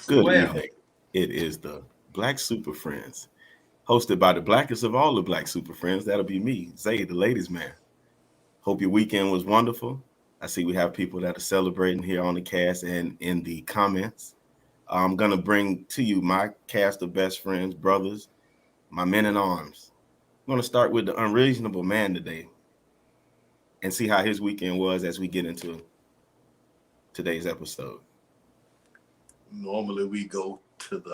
Good Well, evening. It is the Black Super Friends, hosted by the blackest of all the Black Super Friends. That'll be me, Zay, the ladies' man. Hope your weekend was wonderful. I see we have people that are celebrating here on the cast and in the comments. I'm going to bring to you my cast of best friends, brothers, my men in arms. I'm going to start with the unreasonable man today and see how his weekend was as we get into today's episode. Normally we go to the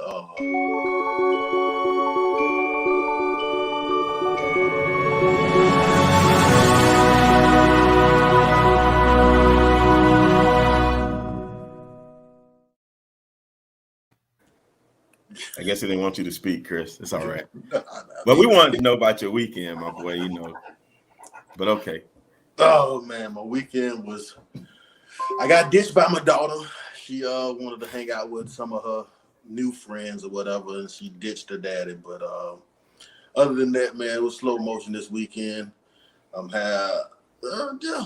I guess he didn't want you to speak, Chris. It's all right. I But we mean, wanted to know about your weekend, my boy. But okay. oh man, my weekend was. I got ditched by my daughter. She wanted to hang out with some of her new friends or whatever, and she ditched her daddy. But other than that, man, it was slow motion this weekend. Yeah,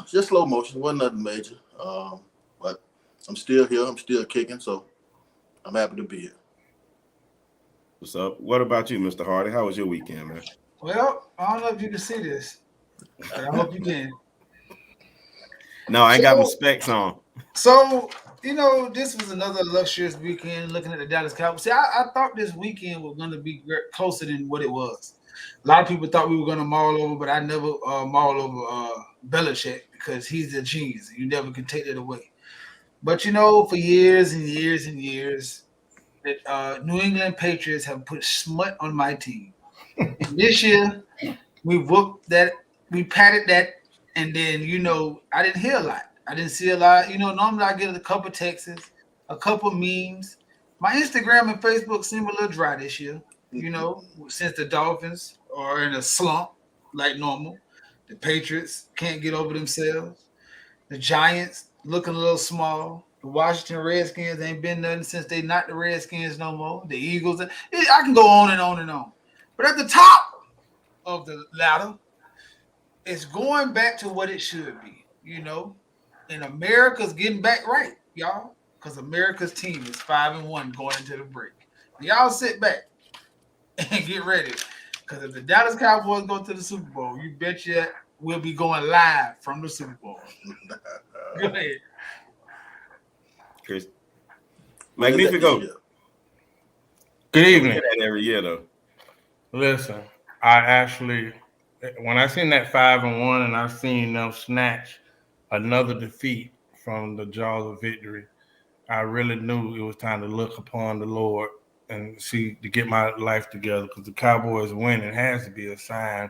just slow motion. Wasn't nothing major. But I'm still here. I'm still kicking, so I'm happy to be here. What's up? What about you, Mr. Hardy? How was your weekend, man? I don't know if you can see this, but I hope you can. No, I ain't got my So, specs on. so this was another luxurious weekend looking at the Dallas Cowboys. See, I thought this weekend was going to be closer than what it was. A lot of people thought we were going to maul over, but I never maul over Belichick because he's a genius. You never can take that away. But for years and years and years, that New England Patriots have put smut on my team. And this year, we whooped that, we patted that, and then I didn't hear a lot. I didn't see a lot. Normally I get a couple texts, a couple memes. My Instagram and Facebook seem a little dry this year. Since the Dolphins are in a slump like normal, the Patriots can't get over themselves. The Giants looking a little small. The Washington Redskins ain't been nothing since they not the Redskins no more. The Eagles, I can go on and on and on. But at the top of the ladder, it's going back to what it should be. And America's getting back right, y'all, because America's team is 5-1 going into the break. Y'all sit back and get ready, because if the Dallas Cowboys go to the Super Bowl, you bet you we'll be going live from the Super Bowl. Go ahead. Chris. When is that this Magnifico. year? Good We evening. get that every year, though. Listen, I actually, when I seen that 5-1 and I seen them snatch another defeat from the jaws of victory, I really knew it was time to look upon the Lord and see to get my life together, because the Cowboys winning has to be a sign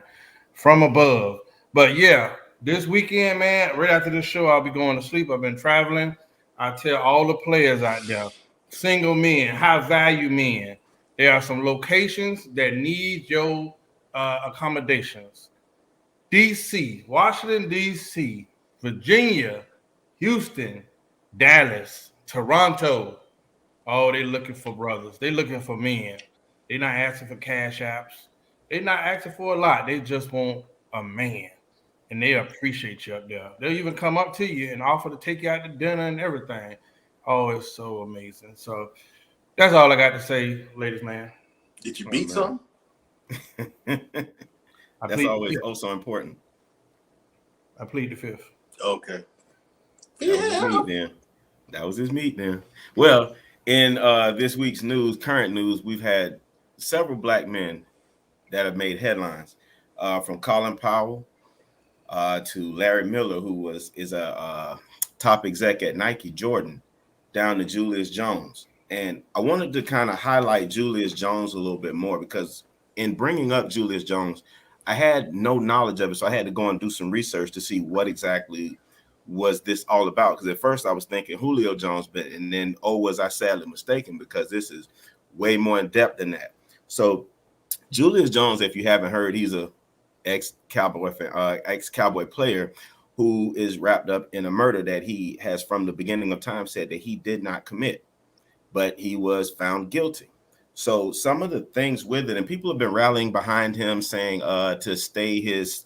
from above. But yeah, this weekend, man, right after this show, I'll be going to sleep. I've been traveling. I tell all the players out there, single men, high value men, there are some locations that need your accommodations. DC, Washington, DC, Virginia, Houston, Dallas, Toronto. Oh, they looking for brothers. They looking for men. They not asking for cash apps. They not asking for a lot. They just want a man. And they appreciate you up there. They'll even come up to you and offer to take you out to dinner and everything. Oh, it's so amazing. So that's all I got to say, ladies, man. Did you Oh, beat man. some? I That's plead the always fifth. so important. I plead the fifth. Okay. That was his meat then. That was his meat then. Well, in this week's news, current news, we've had several black men that have made headlines, from Colin Powell to Larry Miller, who is a top exec at Nike, Jordan, down to Julius Jones. And I wanted to kind of highlight Julius Jones a little bit more, because in bringing up Julius Jones, I had no knowledge of it. So I had to go and do some research to see what exactly was this all about. Because at first I was thinking Julio Jones, and then, oh, was I sadly mistaken, because this is way more in depth than that. So Julius Jones, if you haven't heard, he's a ex-Cowboy player who is wrapped up in a murder that he has, from the beginning of time, said that he did not commit, but he was found guilty. So some of the things with it, and people have been rallying behind him, saying to stay his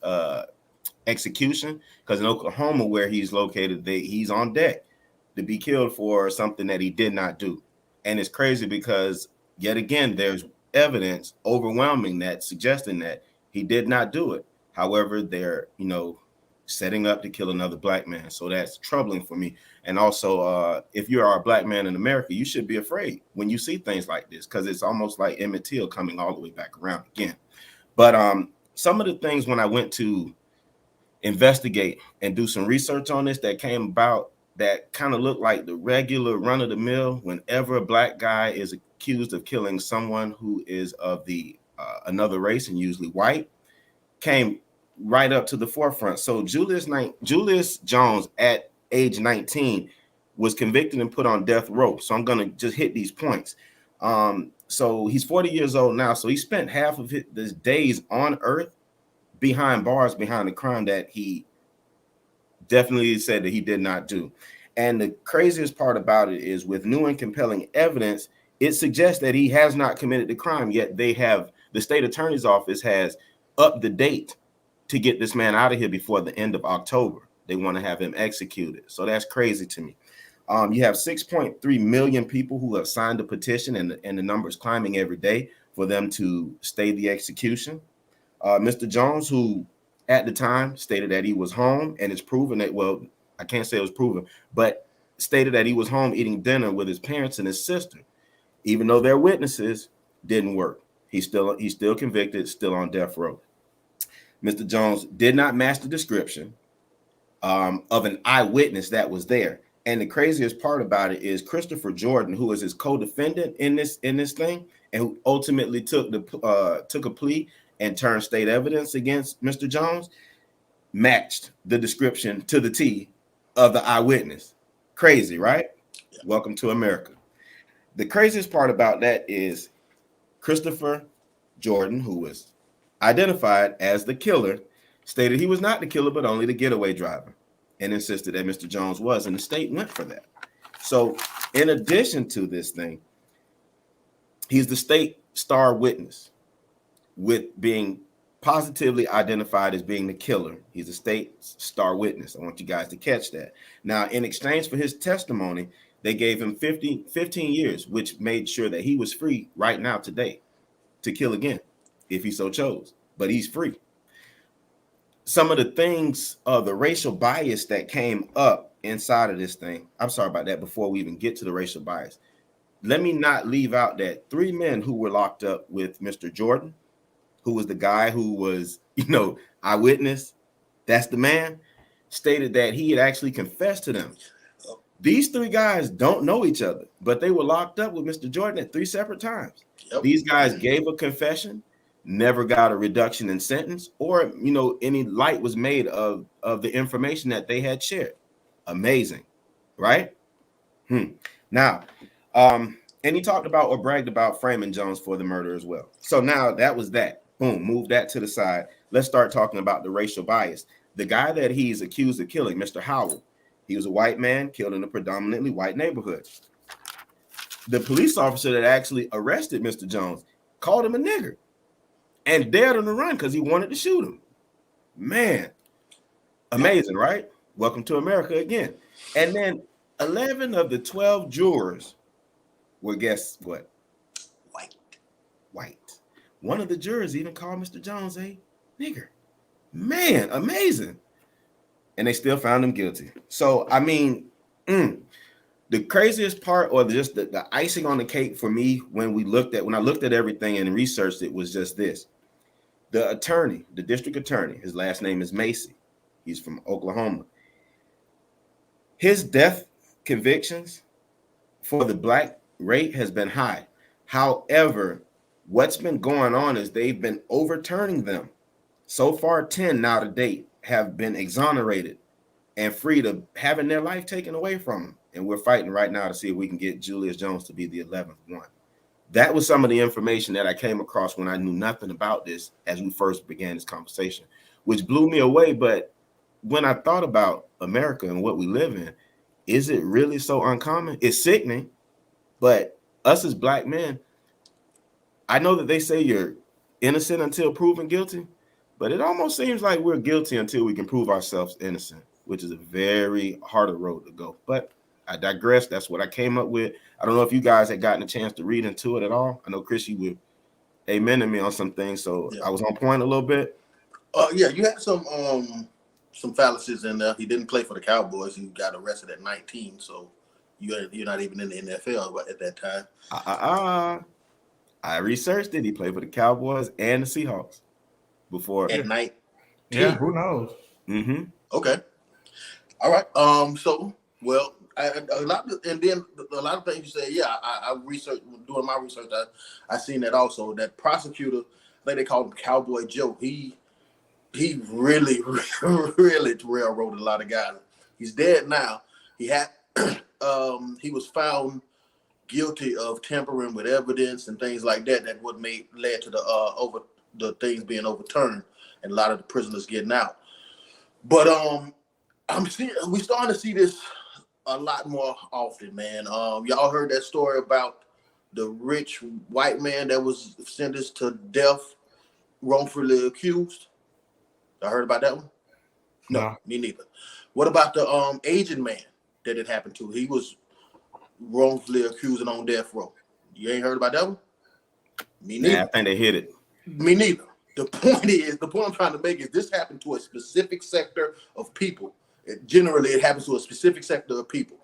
execution, because in Oklahoma, where he's located, he's on deck to be killed for something that he did not do. And it's crazy because yet again, there's evidence overwhelming that suggesting that he did not do it. However, they're, setting up to kill another black man. So that's troubling for me. And also, if you are a black man in America, you should be afraid when you see things like this, because it's almost like Emmett Till coming all the way back around again. But some of the things when I went to investigate and do some research on this that came about that kind of looked like the regular run of the mill whenever a black guy is accused of killing someone who is of the another race and usually white, came right up to the forefront. So Julius Jones at age 19 was convicted and put on death row. So I'm going to just hit these points. So he's 40 years old now. So he spent half of his days on earth behind bars, behind the crime that he definitely said that he did not do. And the craziest part about it is, with new and compelling evidence, it suggests that he has not committed the crime, yet the state attorney's office has upped the date to get this man out of here before the end of October. They want to have him executed. So that's crazy to me. You have 6.3 million people who have signed a petition, and the number is climbing every day for them to stay the execution. Mr. Jones, who at the time stated that he was home, and it's proven that, well, I can't say it was proven, but stated that he was home eating dinner with his parents and his sister, even though their witnesses didn't work. He's still convicted, still on death row. Mr. Jones did not match the description of an eyewitness that was there. And the craziest part about it is Christopher Jordan, who is his co-defendant in this thing, and who ultimately took a plea and turned state evidence against Mr. Jones, matched the description to the T of the eyewitness. Crazy, right? Yeah. Welcome to America. The craziest part about that is Christopher Jordan, who was identified as the killer, stated he was not the killer, but only the getaway driver, and insisted that Mr. Jones was, and the state went for that. So in addition to this thing, he's the state star witness with being positively identified as being the killer. He's a state star witness. I want you guys to catch that. Now, in exchange for his testimony, they gave him 15 years, which made sure that he was free right now today to kill again if he so chose, but he's free. Some of the things, the racial bias that came up inside of this thing, I'm sorry about that, before we even get to the racial bias, let me not leave out that 3 men who were locked up with Mr. Jordan, who was the guy who was, eyewitness, that's the man, stated that he had actually confessed to them. These 3 guys don't know each other, but they were locked up with Mr. Jordan at 3 separate times. Yep. These guys gave a confession, never got a reduction in sentence, or any light was made of the information that they had shared. Amazing, right? Now, and he talked about or bragged about framing Jones for the murder as well. So now that was that. Boom, move that to the side. Let's start talking about the racial bias. The guy that he's accused of killing, Mr. Howell, he was a white man killed in a predominantly white neighborhood. The police officer that actually arrested Mr. Jones called him a nigger and dared him to run because he wanted to shoot him. Man, amazing, right? Welcome to America again. And then 11 of the 12 jurors were, guess what? White. One of the jurors even called Mr. Jones a nigger. Man, amazing. And they still found him guilty. So, I mean, the craziest part, or just the icing on the cake for me when I looked at everything and researched it, was just this. The attorney, the district attorney, his last name is Macy. He's from Oklahoma. His death convictions for the black rate has been high. However, what's been going on is they've been overturning them. So far, 10 now to date have been exonerated and freed of having their life taken away from them. And we're fighting right now to see if we can get Julius Jones to be the 11th one. That was some of the information that I came across when I knew nothing about this as we first began this conversation, which blew me away. But when I thought about America and what we live in, is it really so uncommon? It's sickening, but us as black men, I know that they say you're innocent until proven guilty, but it almost seems like we're guilty until we can prove ourselves innocent, which is a very harder road to go. But I digress. That's what I came up with. I don't know if you guys had gotten a chance to read into it at all. I know Chris, you were amening me on some things, so Yeah. I was on point a little bit. Yeah, you had some fallacies in there. He didn't play for the Cowboys. He got arrested at 19, so you're not even in the NFL at that time. I researched it. He played for the Cowboys and the Seahawks before. At 19. Yeah, who knows? Mm-hmm. Okay. All right. So, well, a lot of things you said. Yeah, I researched doing my research. I seen that also. That prosecutor, I think they called him Cowboy Joe. He really, really railroaded a lot of guys. He's dead now. He had he was found guilty of tampering with evidence and things like that. That what led to the things being overturned and a lot of the prisoners getting out. But we starting to see this a lot more often, man. Y'all heard that story about the rich white man that was sentenced to death, wrongfully accused? I heard about that one. No, me neither. What about the Asian man that it happened to? He was wrongfully accused and on death row. You ain't heard about that one? Me neither. Yeah, I think they hit it. Me neither. The point I'm trying to make is this happened to a specific sector of people. Generally, it happens to a specific sector of people.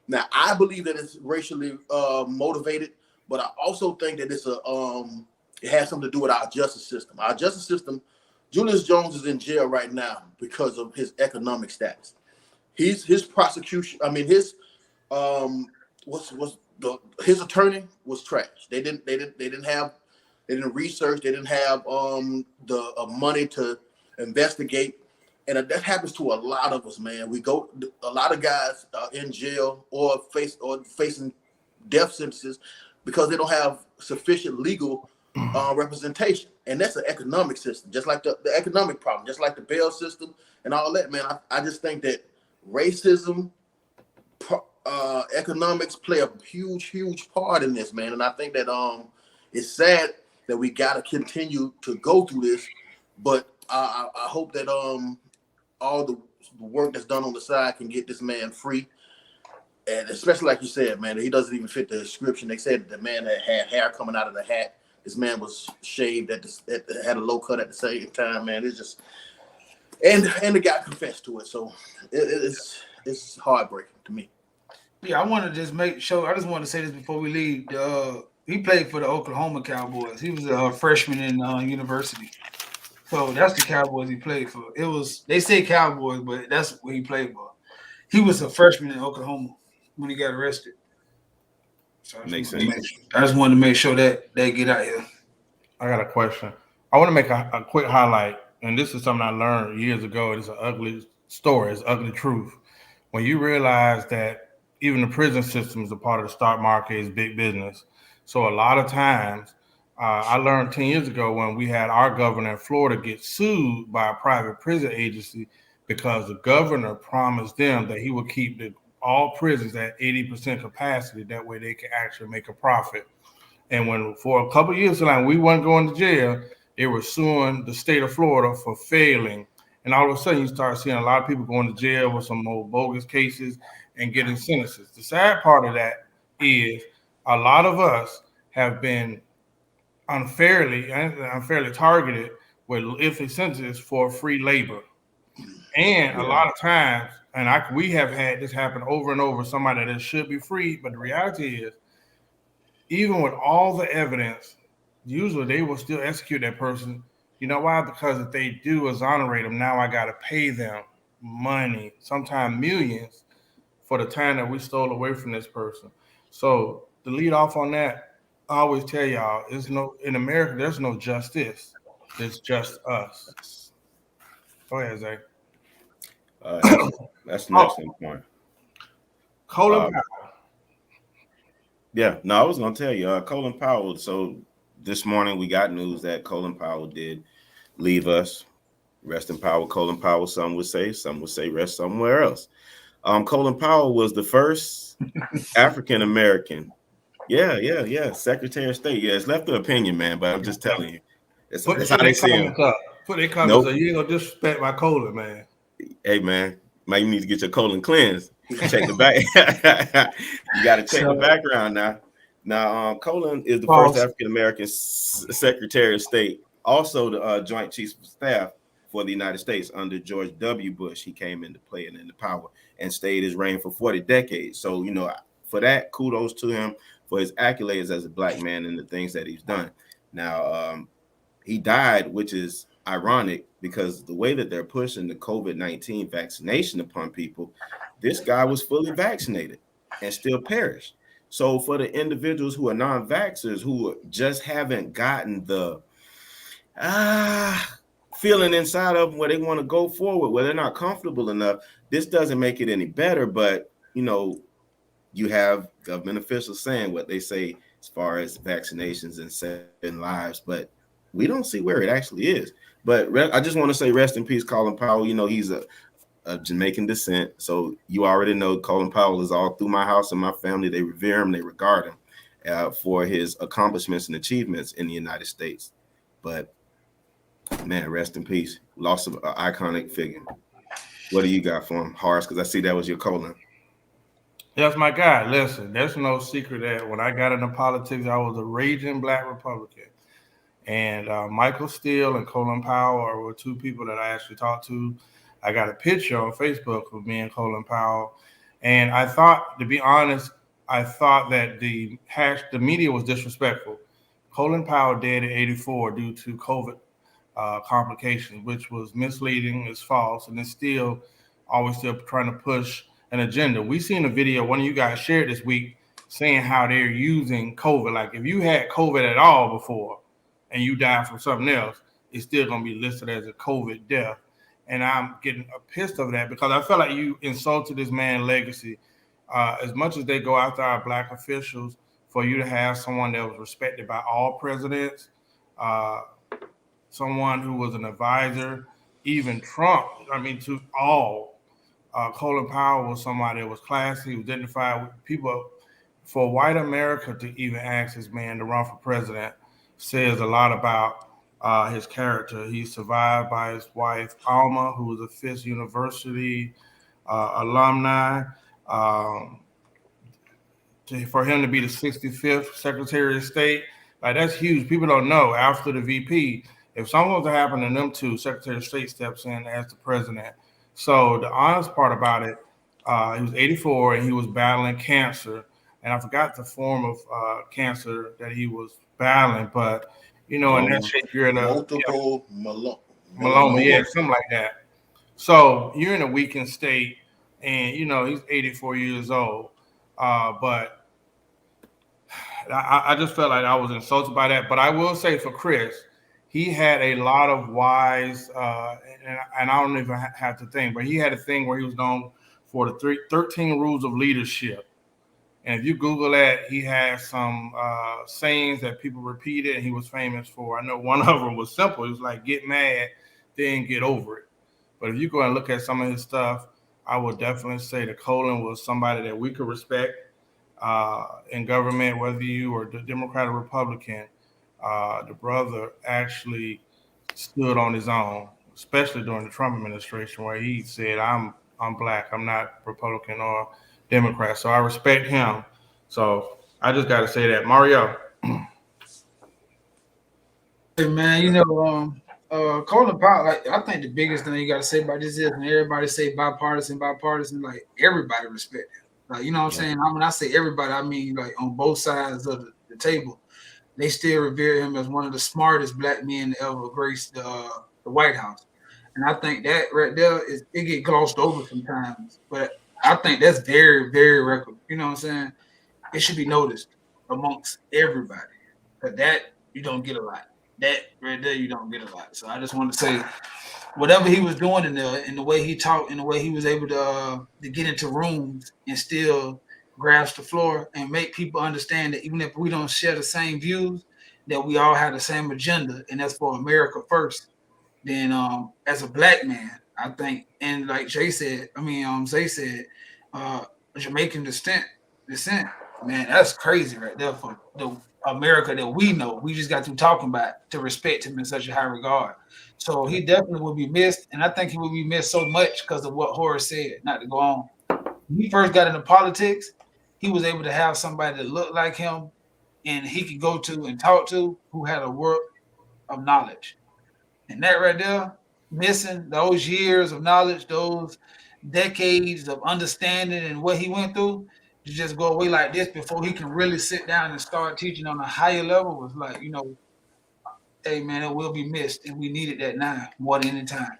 Now, I believe that it's racially motivated, but I also think that it has something to do with our justice system. Our justice system, Julius Jones is in jail right now because of his economic status. His prosecution, I mean, his attorney was trash. They didn't research. They didn't have the money to investigate, and that happens to a lot of us, man. A lot of guys in jail or facing death sentences because they don't have sufficient legal representation, and that's an economic system, just like the economic problem, just like the bail system and all that, man. I just think that racism, economics play a huge part in this, man, and I think that it's sad that we got to continue to go through this, but I hope that all the work that's done on the side can get this man free, and especially like you said, man, he doesn't even fit the description. They said that the man that had hair coming out of the hat, this man was shaved had a low cut at the same time, man. It's just and the guy confessed to it, so it's heartbreaking to me. Yeah, I want to just make sure. I just want to say this before we leave. He played for the Oklahoma Cowboys. He was a freshman in university, so that's the Cowboys he played for. They say Cowboys, but that's what he played for. He was a freshman in Oklahoma when he got arrested. So Makes sense. I just wanted to make sure that they get out here. I got a question. I want to make a quick highlight, and this is something I learned years ago. It's an ugly story. It's ugly truth. When you realize that even the prison system is a part of the stock market, is big business. So a lot of times, I learned 10 years ago when we had our governor in Florida get sued by a private prison agency because the governor promised them that he would keep all prisons at 80% capacity. That way they can actually make a profit. And when for a couple of years, we weren't going to jail, they were suing the state of Florida for failing. And all of a sudden, you start seeing a lot of people going to jail with some more bogus cases and getting sentences. The sad part of that is a lot of us have been unfairly targeted with iffy sentences for free labor. And a lot of times, and we have had this happen over and over, somebody that should be free, but the reality is, even with all the evidence, usually they will still execute that person. You know why? Because if they do exonerate them, now I got to pay them money, sometimes millions, for the time that we stole away from this person. So to lead off on that, I always tell y'all, in America, there's no justice. It's just us. Go ahead, Zay. That's an excellent point. Colin Powell. Yeah, no, I was gonna tell you, Colin Powell. So this morning we got news that Colin Powell did leave us. Rest in power, Colin Powell. Some would say rest somewhere else. Colin Powell was the first African American. Yeah. Secretary of State. Yeah, it's left to opinion, man. But I'm just telling you, that's how they see him. Put their comments up. You ain't gonna disrespect my Colin, man. Hey, man, Might need to get your colon cleansed. Check the back. You got to check the So background now. Now, Colin is the first false. African American Secretary of State, also the Joint Chiefs of Staff for the United States under George W. Bush. He came into play and into power and stayed his reign for 40 decades. So, for that, kudos to him for his accolades as a black man and the things that he's done. Now, he died, which is ironic because the way that they're pushing the COVID-19 vaccination upon people, this guy was fully vaccinated and still perished. So for the individuals who are non-vaxxers who just haven't gotten the feeling inside of them where they want to go forward, where they're not comfortable enough, this doesn't make it any better. But you have government officials saying what they say as far as vaccinations and saving lives, but we don't see where it actually is. But I just want to say rest in peace, Colin Powell. He's of Jamaican descent. So you already know Colin Powell is all through my house and my family. They revere him, they regard him for his accomplishments and achievements in the United States. But man, rest in peace. Lost an iconic figure. What do you got for him, Horace? Because I see that was your Colin. That's my guy. Listen, there's no secret that when I got into politics, I was a raging black Republican. And Michael Steele and Colin Powell were two people that I actually talked to. I got a picture on Facebook of me and Colin Powell. And I thought, to be honest, I thought that the media was disrespectful. Colin Powell died at 84 due to COVID complications, which was misleading, it's false, and it's still trying to push an agenda. We seen a video one of you guys shared this week saying how they're using COVID. Like if you had COVID at all before and you died from something else, it's still going to be listed as a COVID death. And I'm getting pissed of that because I felt like you insulted this man's legacy. As much as they go after our black officials, for you to have someone that was respected by all presidents, someone who was an advisor, even Trump, to all. Colin Powell was somebody that was classy, who identified with people. For white America to even ask this man to run for president says a lot about his character. He's survived by his wife, Alma, who was a Fisk University alumni. For him to be the 65th Secretary of State, like that's huge. People don't know after the VP, if something was to happen to them two, Secretary of State steps in as the president. So the honest part about it, he was 84 and he was battling cancer. And I forgot the form of cancer that he was battling, but in that shape, you're in a multiple myeloma, yeah, something like that. So you're in a weakened state, and he's 84 years old. But I just felt like I was insulted by that. But I will say for Chris, he had a lot of wise, and I don't even have to think, but he had a thing where he was known for the 13 rules of leadership. And if you Google that, he has some sayings that people repeated and he was famous for. I know one of them was simple. It was like, get mad, then get over it. But if you go and look at some of his stuff, I would definitely say that Colin was somebody that we could respect in government, whether you were Democrat or Republican. The brother actually stood on his own, especially during the Trump administration, where he said, I'm black, I'm not Republican or Democrat. So I respect him. So I just got to say that. Mario. Hey man, Colin Powell, like I think the biggest thing you got to say about this is when everybody say bipartisan, like everybody respect him. Like, you know what I'm saying? When I say everybody, I mean like on both sides of the table, they still revere him as one of the smartest black men to ever grace the White House. And I think that right there it get glossed over sometimes, but I think that's very, very record. You know what I'm saying? It should be noticed amongst everybody. But that you don't get a lot. That right there you don't get a lot. So I just want to say, whatever he was doing in the way he talked, in the way he was able to get into rooms and still grasp the floor and make people understand that even if we don't share the same views, that we all have the same agenda, and that's for America first. Then as a black man, I think, and like Zay said, Jamaican descent, man, that's crazy right there for America that we know. We just got through talking about to respect him in such a high regard. So he definitely will be missed, and I think he will be missed so much because of what Horace said. Not to go on. When he first got into politics, he was able to have somebody that looked like him and he could go to and talk to who had a world of knowledge. And that right there, missing those years of knowledge, those decades of understanding and what he went through, to just go away like this before he can really sit down and start teaching on a higher level was like, hey man, it will be missed. And we needed that now more than any time.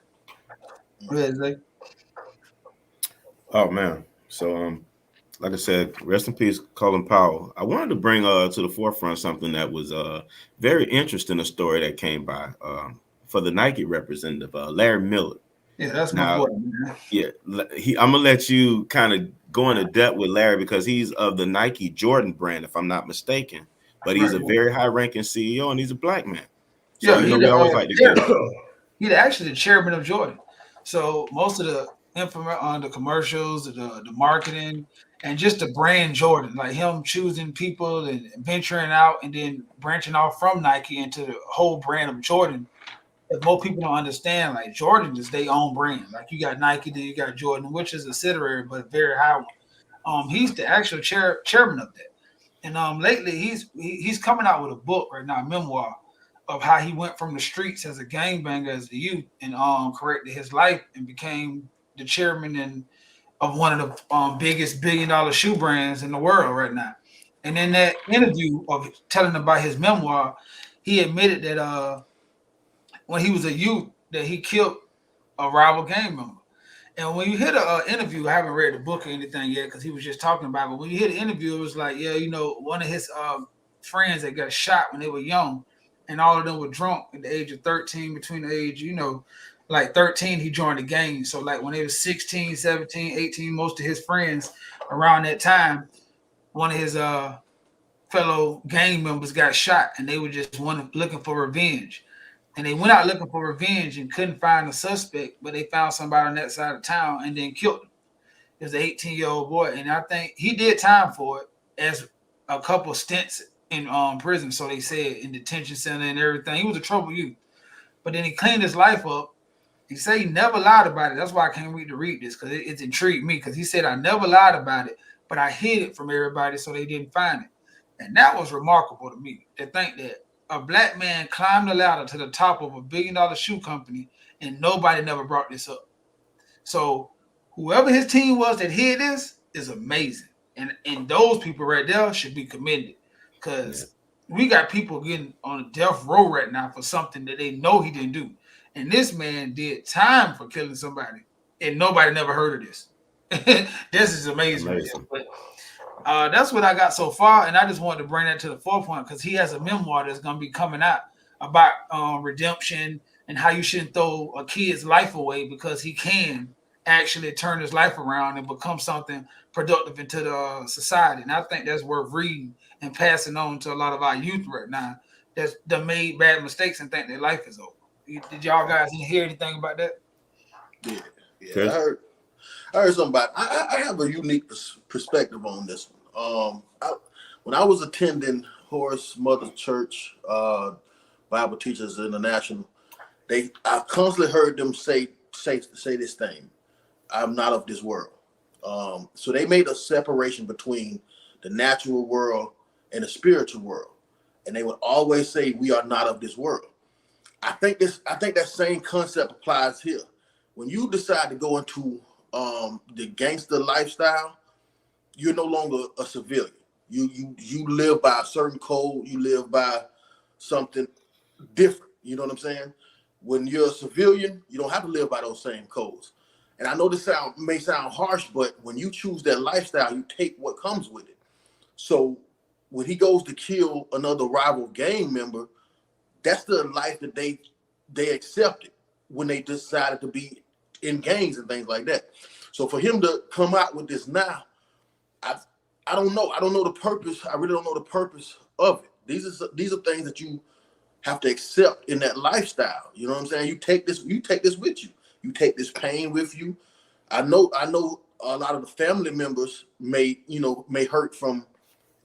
Oh man. So like I said, rest in peace, Colin Powell. I wanted to bring to the forefront something that was very interesting, a story that came by for the Nike representative, Larry Miller. Yeah, that's my Now, boy, man. yeah, I'm gonna let you kind of go into depth with Larry because he's of the Nike Jordan brand, if I'm not mistaken. But he's a very high-ranking CEO and he's a black man. So Yeah, we always like to get he's actually the chairman of Jordan. So most of the information on the commercials, the marketing, and just the brand Jordan, like him choosing people and venturing out and then branching off from Nike into the whole brand of Jordan. If most people don't understand, like Jordan is their own brand. Like you got Nike, then you got Jordan, which is a subsidiary, but a very high one. He's the actual chairman of that. And lately he's coming out with a book right now, a memoir of how he went from the streets as a gangbanger as a youth and corrected his life and became the chairman of one of the biggest billion-dollar shoe brands in the world right now. And in that interview of telling about his memoir, he admitted that when he was a youth that he killed a rival gang member. And when you hear the interview, I haven't read the book or anything yet because he was just talking about it. But when you hear the interview, it was like, yeah, one of his friends that got shot when they were young, and all of them were drunk at the age of 13, between the age, like 13, he joined the gang. So like when they was 16, 17, 18, most of his friends around that time, one of his fellow gang members got shot, and they were just looking for revenge. And they went out looking for revenge and couldn't find a suspect, but they found somebody on that side of town and then killed him. It was an 18-year-old boy, and I think he did time for it as a couple stints in prison. So they said in detention center and everything. He was a trouble youth, but then he cleaned his life up. He said he never lied about it. That's why I can't wait to read this because it intrigued me. Because he said I never lied about it, but I hid it from everybody so they didn't find it, and that was remarkable to me to think that a black man climbed the ladder to the top of $1 billion shoe company, and nobody never brought this up. So whoever his team was that hid this is amazing. And those people right there should be commended because we got people getting on a death row right now for something that they know he didn't do. And this man did time for killing somebody, and nobody never heard of this. This is amazing. But that's what I got so far, and I just wanted to bring that to the forefront because he has a memoir that's going to be coming out about redemption and how you shouldn't throw a kid's life away because he can actually turn his life around and become something productive into the society. And I think that's worth reading and passing on to a lot of our youth right now that made bad mistakes and think their life is over. Did y'all guys hear anything about that? Yeah. I heard something about it. I have a unique perspective on this one. When I was attending Horace Mother's Church, Bible Teachers International, I constantly heard them say this thing: "I'm not of this world." So they made a separation between the natural world and the spiritual world, and they would always say, "We are not of this world." I think that same concept applies here. When you decide to go into the gangster lifestyle, you're no longer a civilian. You live by a certain code. You live by something different. You know what I'm saying? When you're a civilian, you don't have to live by those same codes. And I know this may sound harsh, but when you choose that lifestyle, you take what comes with it. So when he goes to kill another rival gang member, that's the life that they accepted when they decided to be in gangs and things like that. So for him to come out with this now, I don't know. I don't know the purpose. I really don't know the purpose of it. These are things that you have to accept in that lifestyle. You know what I'm saying? You take this with you. You take this pain with you. I know a lot of the family members may hurt from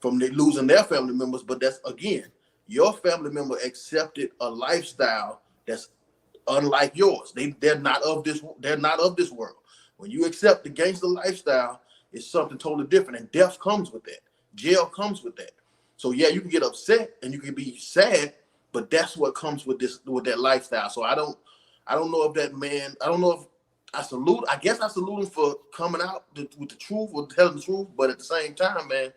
from losing their family members. But that's, again, your family member accepted a lifestyle that's unlike yours. They're not of this. They're not of this world. When you accept the gangster lifestyle, it's something totally different, and death comes with that. Jail comes with that. So yeah, you can get upset and you can be sad, but that's what comes with that lifestyle. So I don't know if that man. I don't know if I salute. I guess I salute him for coming out with the truth or telling the truth. But at the same time, man,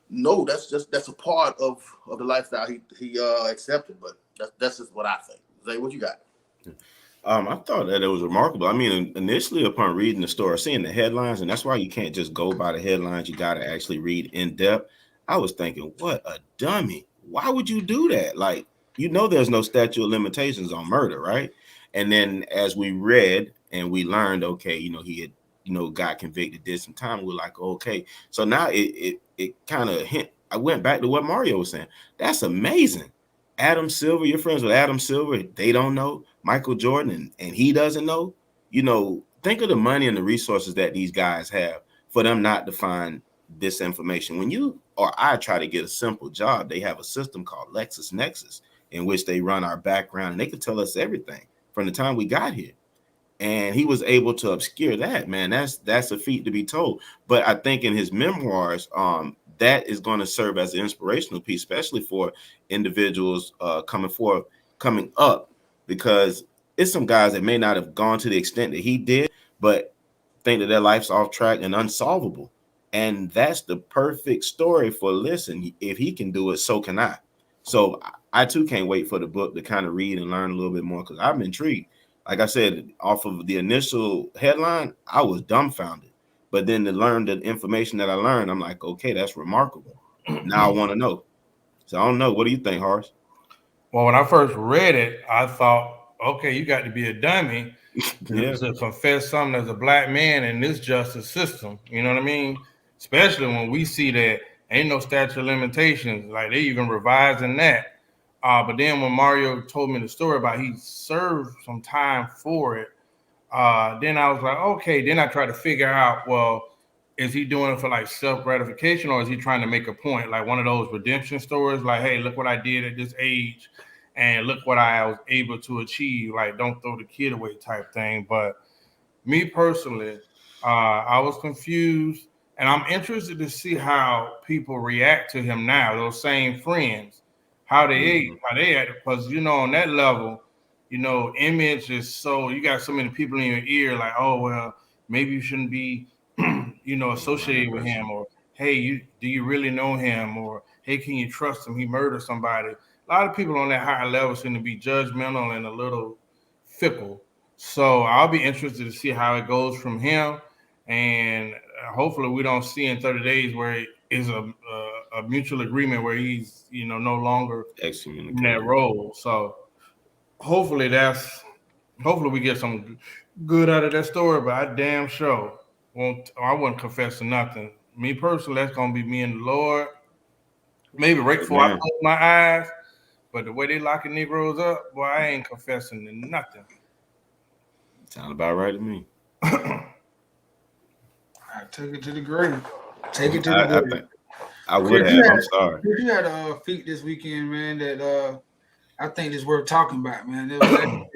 no, that's a part of the lifestyle he accepted. But that's just what I think. Zay, what you got? I thought that it was remarkable. I mean, initially upon reading the story, seeing the headlines, and that's why you can't just go by the headlines. You got to actually read in depth. I was thinking, what a dummy. Why would you do that? Like, there's no statute of limitations on murder, right? And then as we read and we learned, okay, he had, got convicted, did some time. We're like, okay. So now it kind of hint. I went back to what Mario was saying. That's amazing. Adam Silver, you're friends with Adam Silver. They don't know Michael Jordan, and he doesn't know. Think of the money and the resources that these guys have for them not to find this information. When you or I try to get a simple job, they have a system called LexisNexis in which they run our background, and they can tell us everything from the time we got here. And he was able to obscure that, man. That's a feat to be told. But I think in his memoirs, that is going to serve as an inspirational piece, especially for individuals coming up, because it's some guys that may not have gone to the extent that he did, but think that their life's off track and unsolvable. And that's the perfect story for listen. If he can do it, so can I. So I too can't wait for the book to kind of read and learn a little bit more, because I'm intrigued. Like I said, off of the initial headline, I was dumbfounded. But then to learn the information that I learned, I'm like, okay, that's remarkable. Now I want to know. So I don't know. What do you think, Horace? Well, when I first read it, I thought, okay, you got to be a dummy to confess something as a black man in this justice system. You know what I mean? Especially when we see that ain't no statute of limitations. Like they even revising that. But then when Mario told me the story about he served some time for it, then I was like, okay. Then I tried to figure out, well, is he doing it for like self gratification, or is he trying to make a point, like one of those redemption stories, like, hey, look what I did at this age, and look what I was able to achieve, like don't throw the kid away type thing. But me personally, I was confused, and I'm interested to see how people react to him now. Those same friends, how they act, because on that level, image is so. You got so many people in your ear, like, oh well, maybe you shouldn't be, associated with him, or hey, do you really know him, or hey, can you trust him? He murdered somebody. A lot of people on that higher level seem to be judgmental and a little fickle. So I'll be interested to see how it goes from him, and hopefully we don't see in 30 days where it is a mutual agreement where he's no longer in that role. So hopefully we get some good out of that story. But I damn sure I wouldn't confess to nothing. Me personally, that's gonna be me and the Lord. Maybe right before I close my eyes. But the way they locking Negroes up, boy, I ain't confessing to nothing. Sound about right to me. I take it to the grave. Take it to the grave. I would have. I'm sorry. You had a feat this weekend, man, that I think is worth talking about, man. It was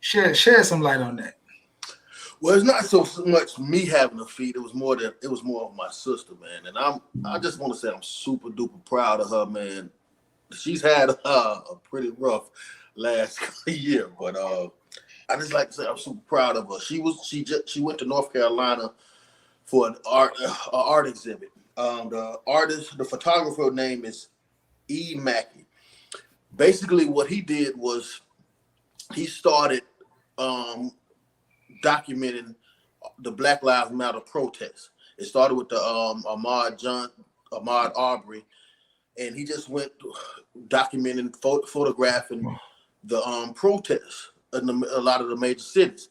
share some light on that. Well, it's not so much me having a feat. It was more of my sister, man. And I just want to say I'm super duper proud of her, man. She's had a pretty rough last year, but I just like to say I'm super proud of her. She went to North Carolina for an art exhibit. The photographer name is E. Mackey. Basically, what he did was he started documenting the Black Lives Matter protests. It started with the Ahmaud Arbery, and he just went documenting, photographing the protests in a lot of the major cities.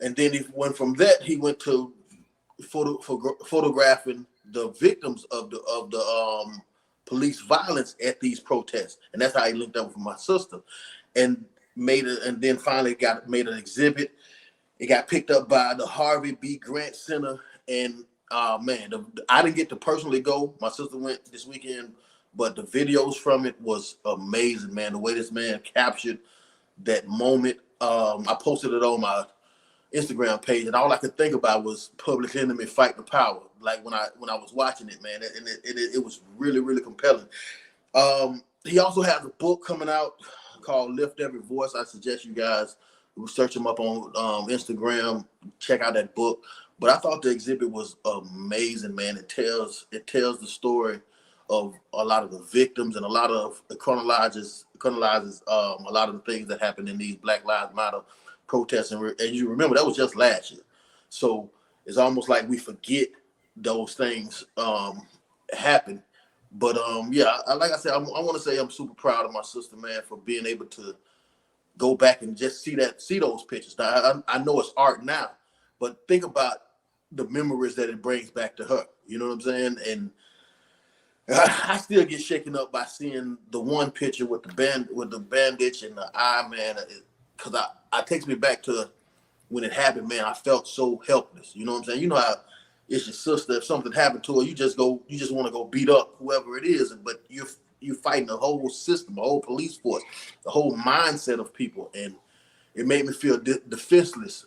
And then he went from that, he went to photographing the victims of the police violence at these protests. And that's how he linked up with my sister, and then finally made an exhibit. It got picked up by the Harvey B. Grant Center, and Man, I didn't get to personally go. My sister went this weekend, but the videos from it was amazing, man. The way this man captured that moment. I posted it on my Instagram page, and all I could think about was Public Enemy Fight the Power. Like when I was watching it, man, and it was really really compelling. He also has a book coming out called Lift Every Voice. I suggest you guys search him up on Instagram, check out that book. But I thought the exhibit was amazing, man. It tells the story of a lot of the victims and a lot of it chronologizes a lot of the things that happened in these Black Lives Matter protests. And you remember that was just last year, so it's almost like we forget those things happen. But yeah, like I said, I want to say I'm super proud of my sister, man, for being able to go back and just see those pictures. Now, I know it's art now, but think about the memories that it brings back to her. You know what I'm saying? And I still get shaken up by seeing the one picture with the bandage and the eye, man, because I takes me back to when it happened, man. I felt so helpless. You know what I'm saying? You know how it's your sister. If something happened to her, you just want to go beat up whoever it is, but you're fighting the whole system, the whole police force, the whole mindset of people, and it made me feel defenseless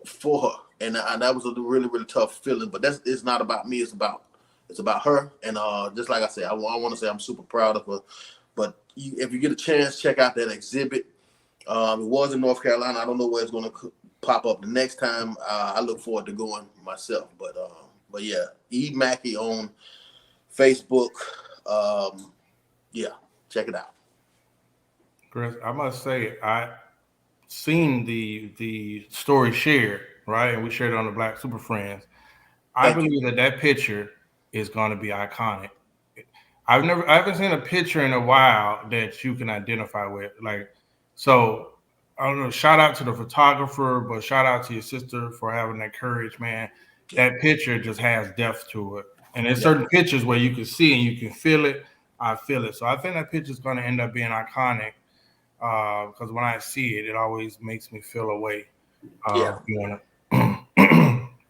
for her, and that was a really really tough feeling. But it's not about me; it's about her. And just like I said, I want to say I'm super proud of her. But if you get a chance, check out that exhibit. It was in North Carolina. I don't know where it's going to pop up the next time. I look forward to going myself. But yeah, E Mackey on Facebook. Yeah, check it out. Chris, I must say I seen the story shared, right? And we shared it on the Black Super Friends. I Thank you. believe that picture is going to be iconic. I haven't seen a picture in a while that you can identify with. Like, so I don't know. Shout out to the photographer, but shout out to your sister for having that courage, man. Yeah, That picture just has depth to it, and there's yeah, certain pictures where you can see and you can feel it. I feel it, so I think that picture is going to end up being iconic because when I see it, it always makes me feel a way. yeah, You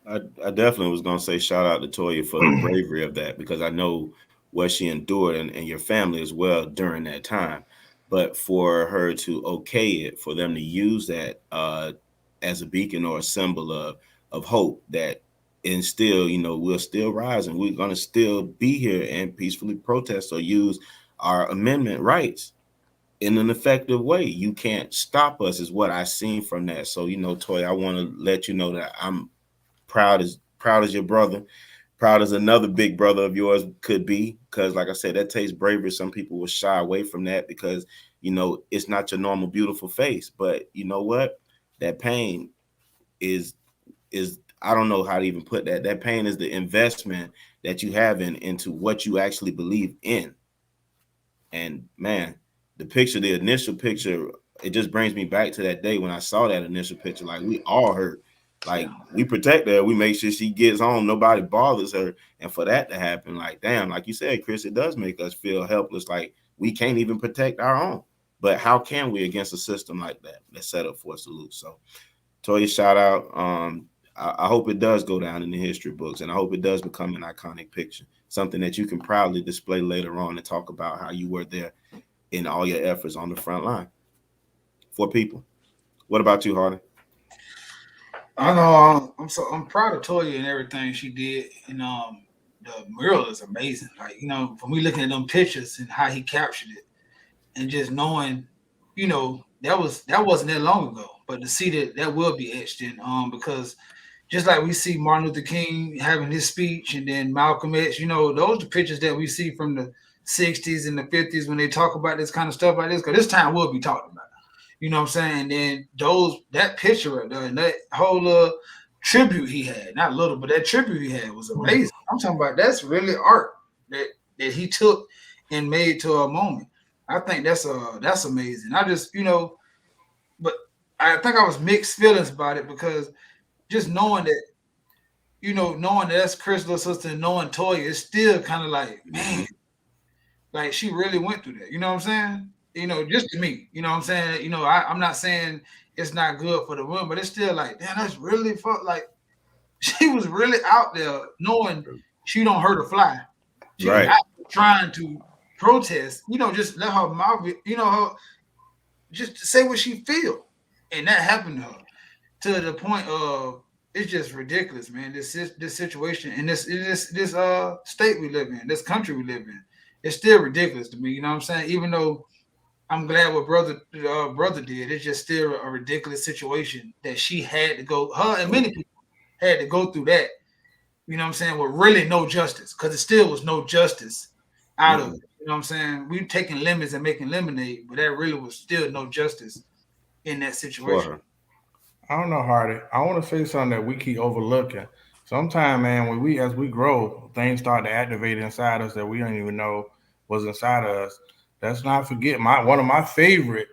I definitely was gonna say shout out to Toya for the bravery of that because I know what she endured and your family as well during that time. But for her to okay it, for them to use that as a beacon or a symbol of hope that and still, we'll still rise and we're gonna still be here and peacefully protest or use our amendment rights in an effective way. You can't stop us, is what I seen from that. So, Toy, I want to let you know that I'm proud as your brother, proud as another big brother of yours could be. Because, like I said, that takes bravery. Some people will shy away from that because it's not your normal beautiful face. But you know what? That pain is I don't know how to even put that. That pain is the investment that you have into what you actually believe in. And man, the initial picture, it just brings me back to that day when I saw that initial picture. Like we all hurt. Like Yeah. we protect her, we make sure she gets home, nobody bothers her. And for that to happen, like damn, like you said, Chris, it does make us feel helpless. Like we can't even protect our own. But how can we against a system like that that's set up for us to lose? So Toya, shout out. I hope it does go down in the history books, and I hope it does become an iconic picture, something that you can proudly display later on and talk about how you were there in all your efforts on the front line for people. What about you, Hardy? I know. I'm proud of Toya and everything she did, and the mural is amazing. Like from me looking at them pictures and how he captured it, and just knowing, that wasn't that long ago, but to see that will be etched in, because just like we see Martin Luther King having his speech, and then Malcolm X, those are pictures that we see from the '60s and the '50s when they talk about this kind of stuff like this, because this time will be talked about. You know what I'm saying? And then that picture right there and that whole tribute he had, not little, but that tribute he had was know, amazing. I'm talking about that's really art that he took and made to a moment. I think that's amazing. I just, but I think I was mixed feelings about it because just knowing that, knowing that that's Crystal's sister and knowing Toya, it's still kind of like, man, like she really went through that. You know what I'm saying? Just to me, you know what I'm saying? I'm not saying it's not good for the women, but it's still like, damn, that's really fuck. Like She was really out there knowing she don't hurt a fly. She was Right. out there trying to protest, just let her mouth, her just to say what she feel. And that happened to her to the point of it's just ridiculous, man. This situation and this state we live in, this country we live in, it's still ridiculous to me. You know what I'm saying? Even though I'm glad what brother did, it's just still a ridiculous situation that she had to go. Her and many people had to go through that. You know what I'm saying? With really no justice, because it still was no justice out of it. You know what I'm saying? We taking lemons and making lemonade, but that really was still no justice in that situation. I don't know, Hardy. I want to say something that we keep overlooking. Sometimes, man, as we grow, things start to activate inside us that we don't even know was inside of us. Let's not forget one of my favorite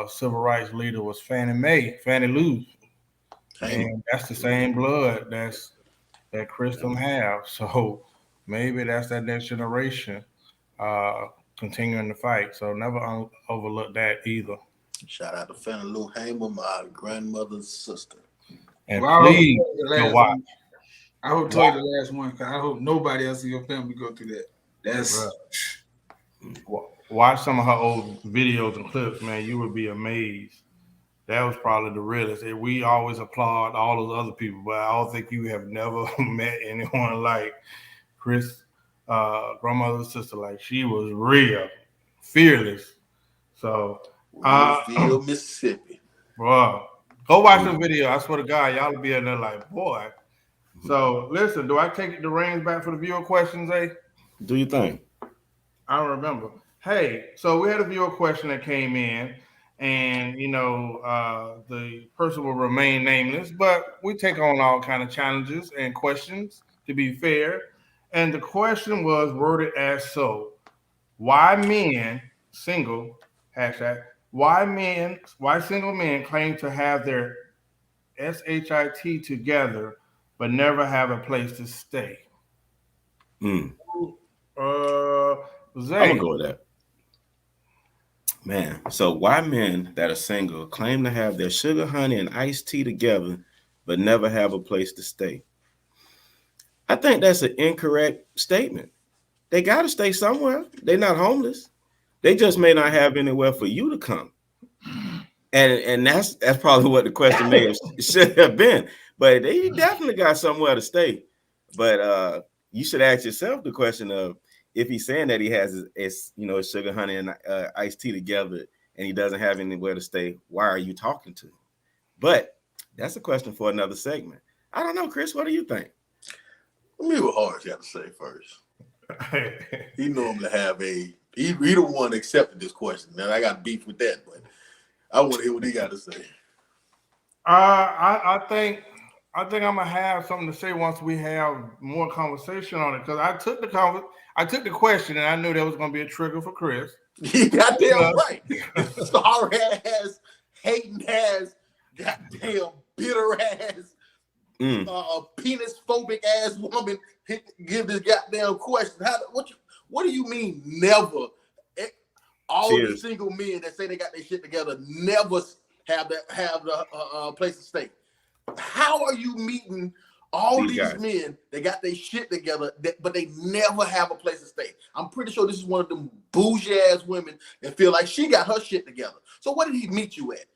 civil rights leader was Fannie Lou. And that's the same blood that Christian have. So maybe that's that next generation continuing the fight. So never overlook that either. Shout out to Fannie Lou Hamer, my grandmother's sister. And please go watch. I hope to tell you the last one because I hope nobody else in your family go through that. That's watch some of her old videos and clips, man. You would be amazed. That was probably the realest. We always applaud all those other people, but I don't think you have never met anyone like Chris, grandmother's sister. Like she was real, fearless. So, Mississippi, bro, go watch the video. I swear to God, y'all will be in there like, boy. So, listen, do I take the reins back for the viewer questions, eh? Do you think? I don't remember. Hey, so we had a viewer question that came in. And the person will remain nameless, but we take on all kind of challenges and questions to be fair. And the question was worded as so: why men single hashtag why single men claim to have their shit together but never have a place to stay? I'm Zay. gonna go with that. Man, so why men that are single claim to have their sugar, honey, and iced tea together, but never have a place to stay? I think that's an incorrect statement. They got to stay somewhere. They're not homeless. They just may not have anywhere for you to come. And that's probably what the question should have been. But they definitely got somewhere to stay. But you should ask yourself the question of, if he's saying that he has his sugar, honey, and iced tea together, and he doesn't have anywhere to stay, why are you talking to him? But that's a question for another segment. I don't know, Chris. What do you think? Let me hear what Horace got to say first. He normally have he the one accepted this question, and I got beef with that, but I want to hear what he got to say. I think I'm gonna have something to say once we have more conversation on it, because I took the question and I knew there was gonna be a trigger for Chris. You goddamn right. Sorry ass, hating ass, goddamn bitter ass, penis phobic ass woman give this goddamn question. What do you mean never? All these single men that say they got their shit together never have the place to stay. How are you meeting all these men that got their shit together, but they never have a place to stay? I'm pretty sure this is one of them bougie ass women that feel like she got her shit together. So what did he meet you at?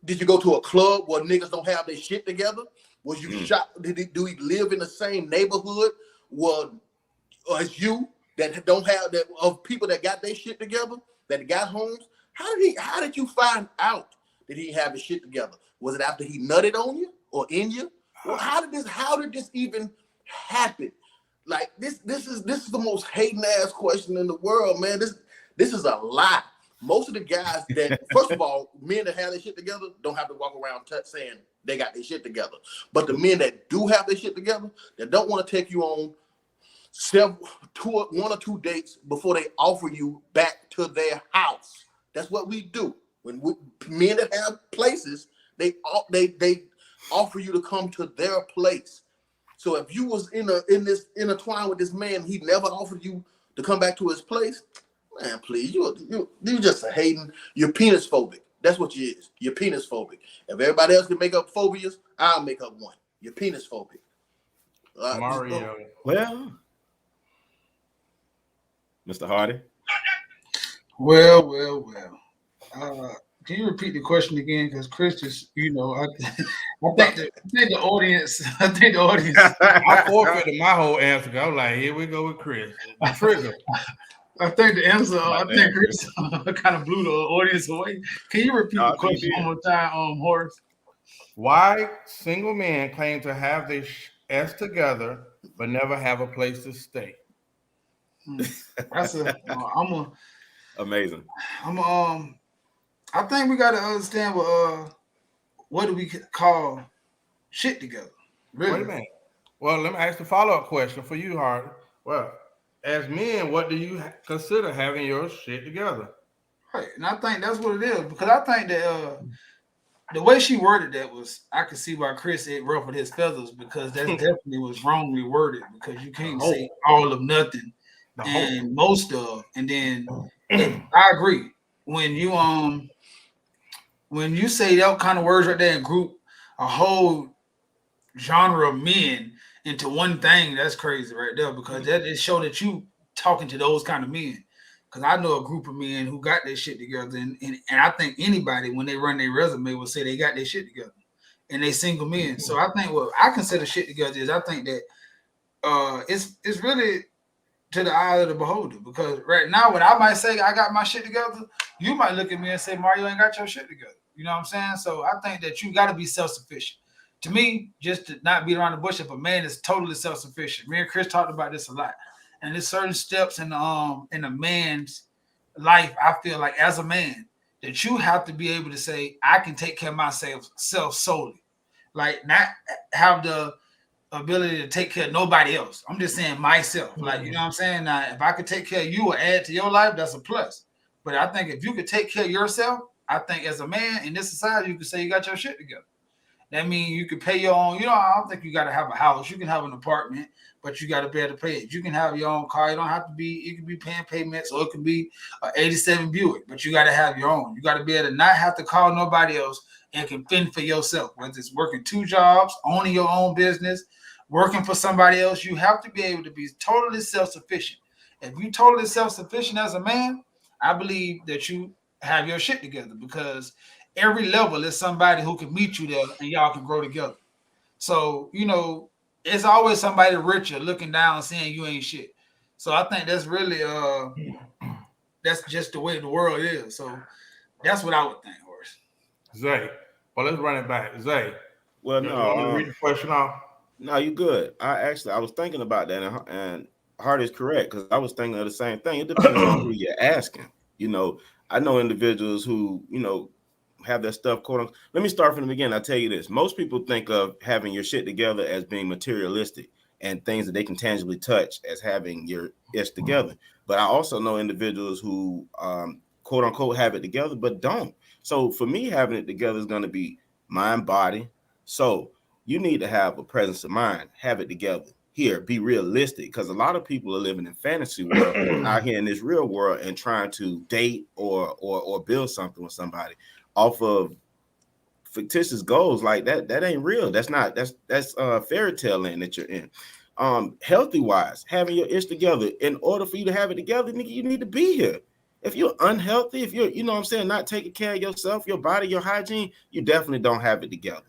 Did you go to a club where niggas don't have their shit together? Was you shot? Do he live in the same neighborhood as you that don't have that, of people that got their shit together, that got homes? How did you find out that he have his shit together? Was it after he nutted on you or in you? Well, how did this even happen? Like this is the most hating ass question in the world, man. This is a lie. Most of the guys that, first of all, men that have their ship together don't have to walk around saying they got their shit together. But the men that do have their shit together, that don't want to take you on one or two dates before they offer you back to their house. That's what we do. When men that have places, they offer you to come to their place. So if you was intertwined with this man, he never offered you to come back to his place, man, please, you just a hating. You're penis phobic. That's what you is. You're penis phobic. If everybody else can make up phobias, I'll make up one. You're penis phobic. Mario. Well, Mr. Hardy. Well. Can you repeat the question again? Because Chris just, I think the audience, I think the audience, I forfeited my whole answer. I was like, here we go with Chris. The trigger. I think the answer, My I damn think Chris kind of blew the audience away. Can you repeat the I think he question did. one more time, Horace? Why single men claim to have their S together but never have a place to stay? That's Amazing. I'm I think we got to understand what do we call shit together? Really? Wait a minute. Well, let me ask the follow-up question for you, Hardy. Well, as men, what do you consider having your shit together? Right, and I think that's what it is because I think that the way she worded that was I could see why Chris had ruffled his feathers because that definitely was wrongly worded because you can't say all of nothing The and most of, and then I agree when you say that kind of words right there and group a whole genre of men into one thing, that's crazy right there because that just show that you talking to those kind of men. Because I know a group of men who got their shit together, and I think anybody when they run their resume will say they got their shit together, and they single men. So I think what I consider shit together is I think that it's really to the eye of the beholder because right now when I might say I got my shit together, you might look at me and say Mario ain't got your shit together. You know what I'm saying? So I think that you got to be self-sufficient. To me, just to not beat around the bush, if a man is totally self-sufficient, me and Chris talked about this a lot, and there's certain steps in a man's life. I feel like as a man that you have to be able to say I can take care of myself solely, like not have the ability to take care of nobody else. I'm just saying myself. Like, you know what I'm saying? Now, if I could take care of you or add to your life, that's a plus. But I think if you could take care of yourself, I think as a man in this society, you could say you got your shit together. That means you could pay your own, I don't think you got to have a house. You can have an apartment, but you got to be able to pay it. You can have your own car. You don't have to be, it could be paying payments or it could be an 87 Buick, but you got to have your own. You got to be able to not have to call nobody else and can fend for yourself, whether it's working 2 jobs, owning your own business, working for somebody else. You have to be able to be totally self-sufficient. If you totally self-sufficient as a man, I believe that you have your shit together because every level is somebody who can meet you there and y'all can grow together. So, it's always somebody richer looking down saying you ain't shit. So I think that's really that's just the way the world is. So that's what I would think, Horace. Zay. Well, let's run it back. Zay. Well, You want me to no, read the question off? no, you good. I was thinking about that, and Hart is correct because I was thinking of the same thing. It depends on who you're asking. I know individuals who have their stuff quote unquote. Let me start from the beginning. I'll tell you this: most people think of having your shit together as being materialistic and things that they can tangibly touch as having your ish together. But I also know individuals who quote unquote have it together but don't. So for me, having it together is going to be mind, body, soul. You need to have a presence of mind, have it together. Here, be realistic, because a lot of people are living in fantasy world out here in this real world and trying to date or build something with somebody off of fictitious goals like that. That ain't real. That's fairy tale land that you're in. Healthy wise, having your ish together. In order for you to have it together, nigga, you need to be here. If you're unhealthy, if you're, not taking care of yourself, your body, your hygiene, you definitely don't have it together.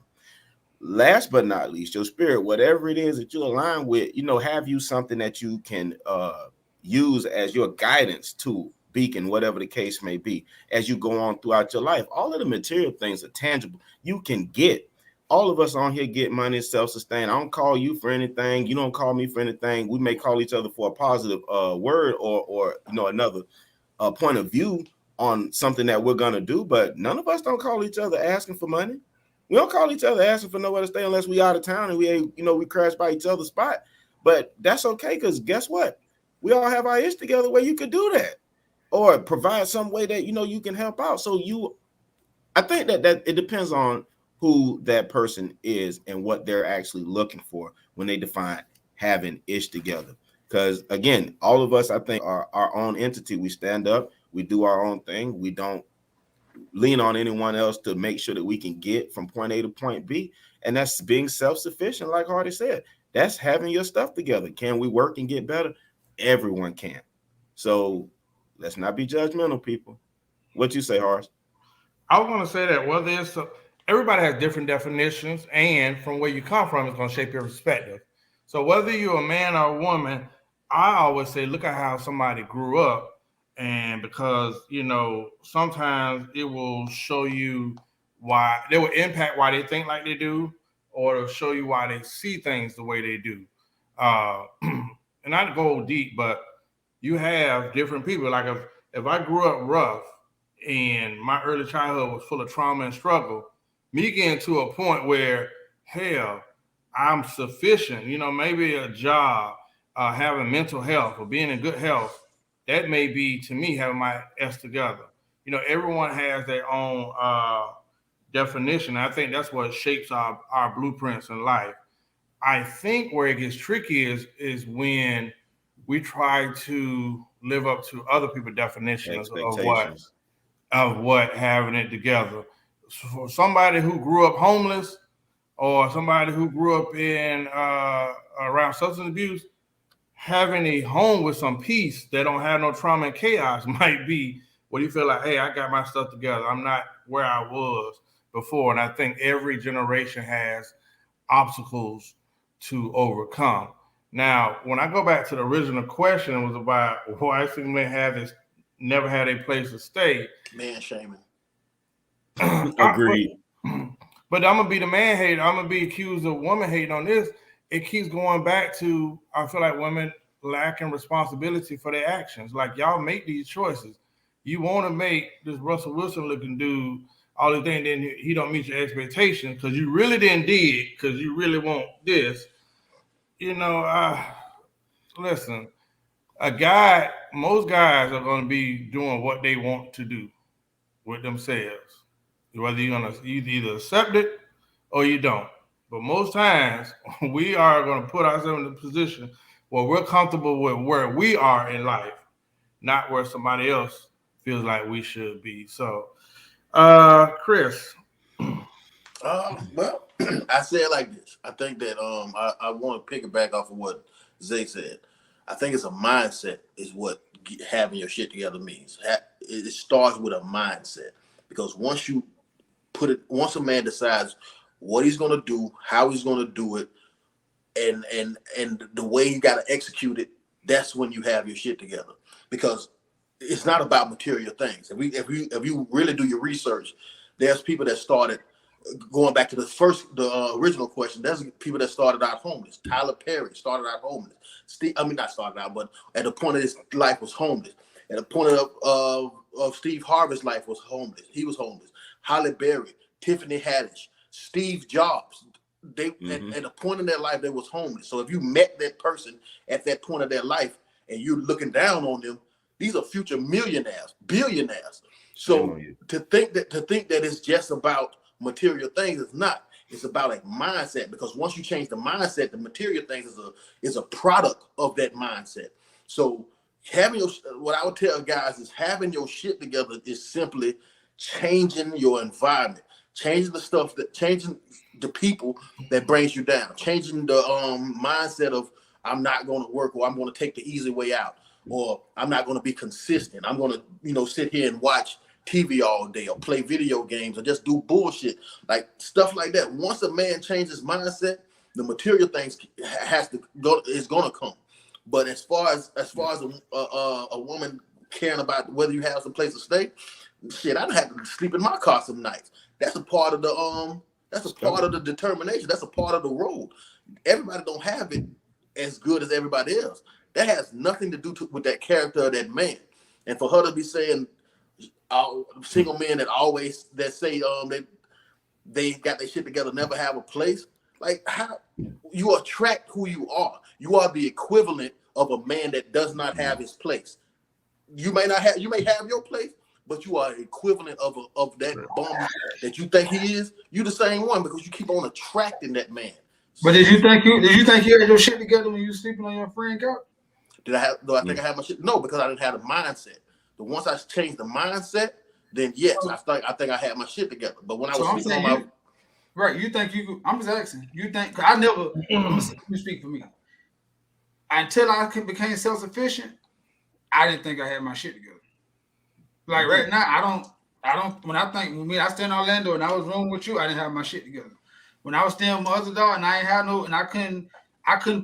Last but not least, your spirit, whatever it is that you align with, have you something that you can use as your guidance tool, beacon, whatever the case may be, as you go on throughout your life. All of the material things are tangible. You can get. All of us on here get money, self-sustain. I don't call you for anything. You don't call me for anything. We may call each other for a positive word or another point of view on something that we're gonna do, but none of us don't call each other asking for money. We don't call each other asking for nowhere to stay unless we out of town and we crash by each other's spot. But that's okay, because guess what? We all have our ish together where you could do that or provide some way that you can help out. So I think that it depends on who that person is and what they're actually looking for when they define having ish together. Because again, all of us, I think, are our own entity. We stand up, we do our own thing. We don't lean on anyone else to make sure that we can get from point A to point B. And that's being self-sufficient, like Hardy said. That's having your stuff together. Can we work and get better? Everyone can. So let's not be judgmental, people. What you say, Horace? I was going to say that whether it's everybody has different definitions, and from where you come from is going to shape your perspective. So whether you're a man or a woman, I always say, look at how somebody grew up, and because sometimes it will show you why they will impact why they think like they do, or it'll show you why they see things the way they do. Uh, and not to go deep, but you have different people. Like if I grew up rough and my early childhood was full of trauma and struggle, me getting to a point where, hell, I'm sufficient, maybe a job, having mental health or being in good health, that may be to me having my S together. Everyone has their own definition. I think that's what shapes our blueprints in life. I think where it gets tricky is when we try to live up to other people's definitions Expectations. of what having it together. So for somebody who grew up homeless or somebody who grew up in around substance abuse, having a home with some peace that don't have no trauma and chaos might be where you feel like, hey, I got my stuff together. I'm not where I was before. And I think every generation has obstacles to overcome. Now, when I go back to the original question, it was about why some men have this never had a place to stay. Man shaming. Agreed. But I'm gonna be the man hater. I'm gonna be accused of woman hating on this. It keeps going back to I feel like women lacking responsibility for their actions. Like y'all make these choices. You want to make this Russell Wilson looking dude all the thing, then he don't meet your expectations because you really didn't did because you really want this. Listen, most guys are going to be doing what they want to do with themselves. Whether you either accept it or you don't. But most times we are going to put ourselves in a position where we're comfortable with where we are in life, not where somebody else feels like we should be. So, Chris. Well, I say it like this. I think that I want to pick it back off of what Zay said. I think it's a mindset is what having your shit together means. It starts with a mindset because once a man decides what he's going to do, how he's going to do it, and the way you got to execute it, that's when you have your shit together. Because it's not about material things. If you really do your research, there's people that started going back to the original question. There's people that started out homeless. Tyler Perry started out homeless. Not started out, but at the point of his life was homeless. At the point of Steve Harvey's life was homeless. He was homeless. Halle Berry, Tiffany Haddish, Steve Jobs. They at a point in their life they was homeless. So if you met that person at that point of their life and you're looking down on them, these are future millionaires, billionaires. So to think that it's just about material things is not. It's about a mindset, because once you change the mindset, the material things is a product of that mindset. So what I would tell guys is having your shit together is simply changing your environment, changing the people that brings you down, changing the mindset of I'm not going to work, or I'm going to take the easy way out, or I'm not going to be consistent. I'm going to sit here and watch TV all day or play video games or just do bullshit, like stuff like that. Once a man changes mindset, the material things is going to come. But as far as a woman caring about whether you have some place to stay, shit, I don't have to sleep in my car some nights. That's a part of the determination. That's a part of the road. Everybody don't have it as good as everybody else. That has nothing to do with that character of that man. And for her to be saying, single men that say they got their shit together, never have a place, like, how you attract who you are. You are the equivalent of a man that does not have his place. You may have your place, but you are equivalent of that bum that you think he is. You the same one, because you keep on attracting that man. But did you think you had your shit together when you were sleeping on your friend couch? Do I think I had my shit? No, because I didn't have the mindset. But once I changed the mindset, then yes, I think I had my shit together. But when I So was I'm speaking on saying my you right. You think you? I'm just asking. You think? Cause I never. Let me speak for me. Until I became self sufficient, I didn't think I had my shit together. Like right now, I don't. I don't. When I stay in Orlando and I was rooming with you, I didn't have my shit together. When I was staying with my other dog and I ain't had no, and I couldn't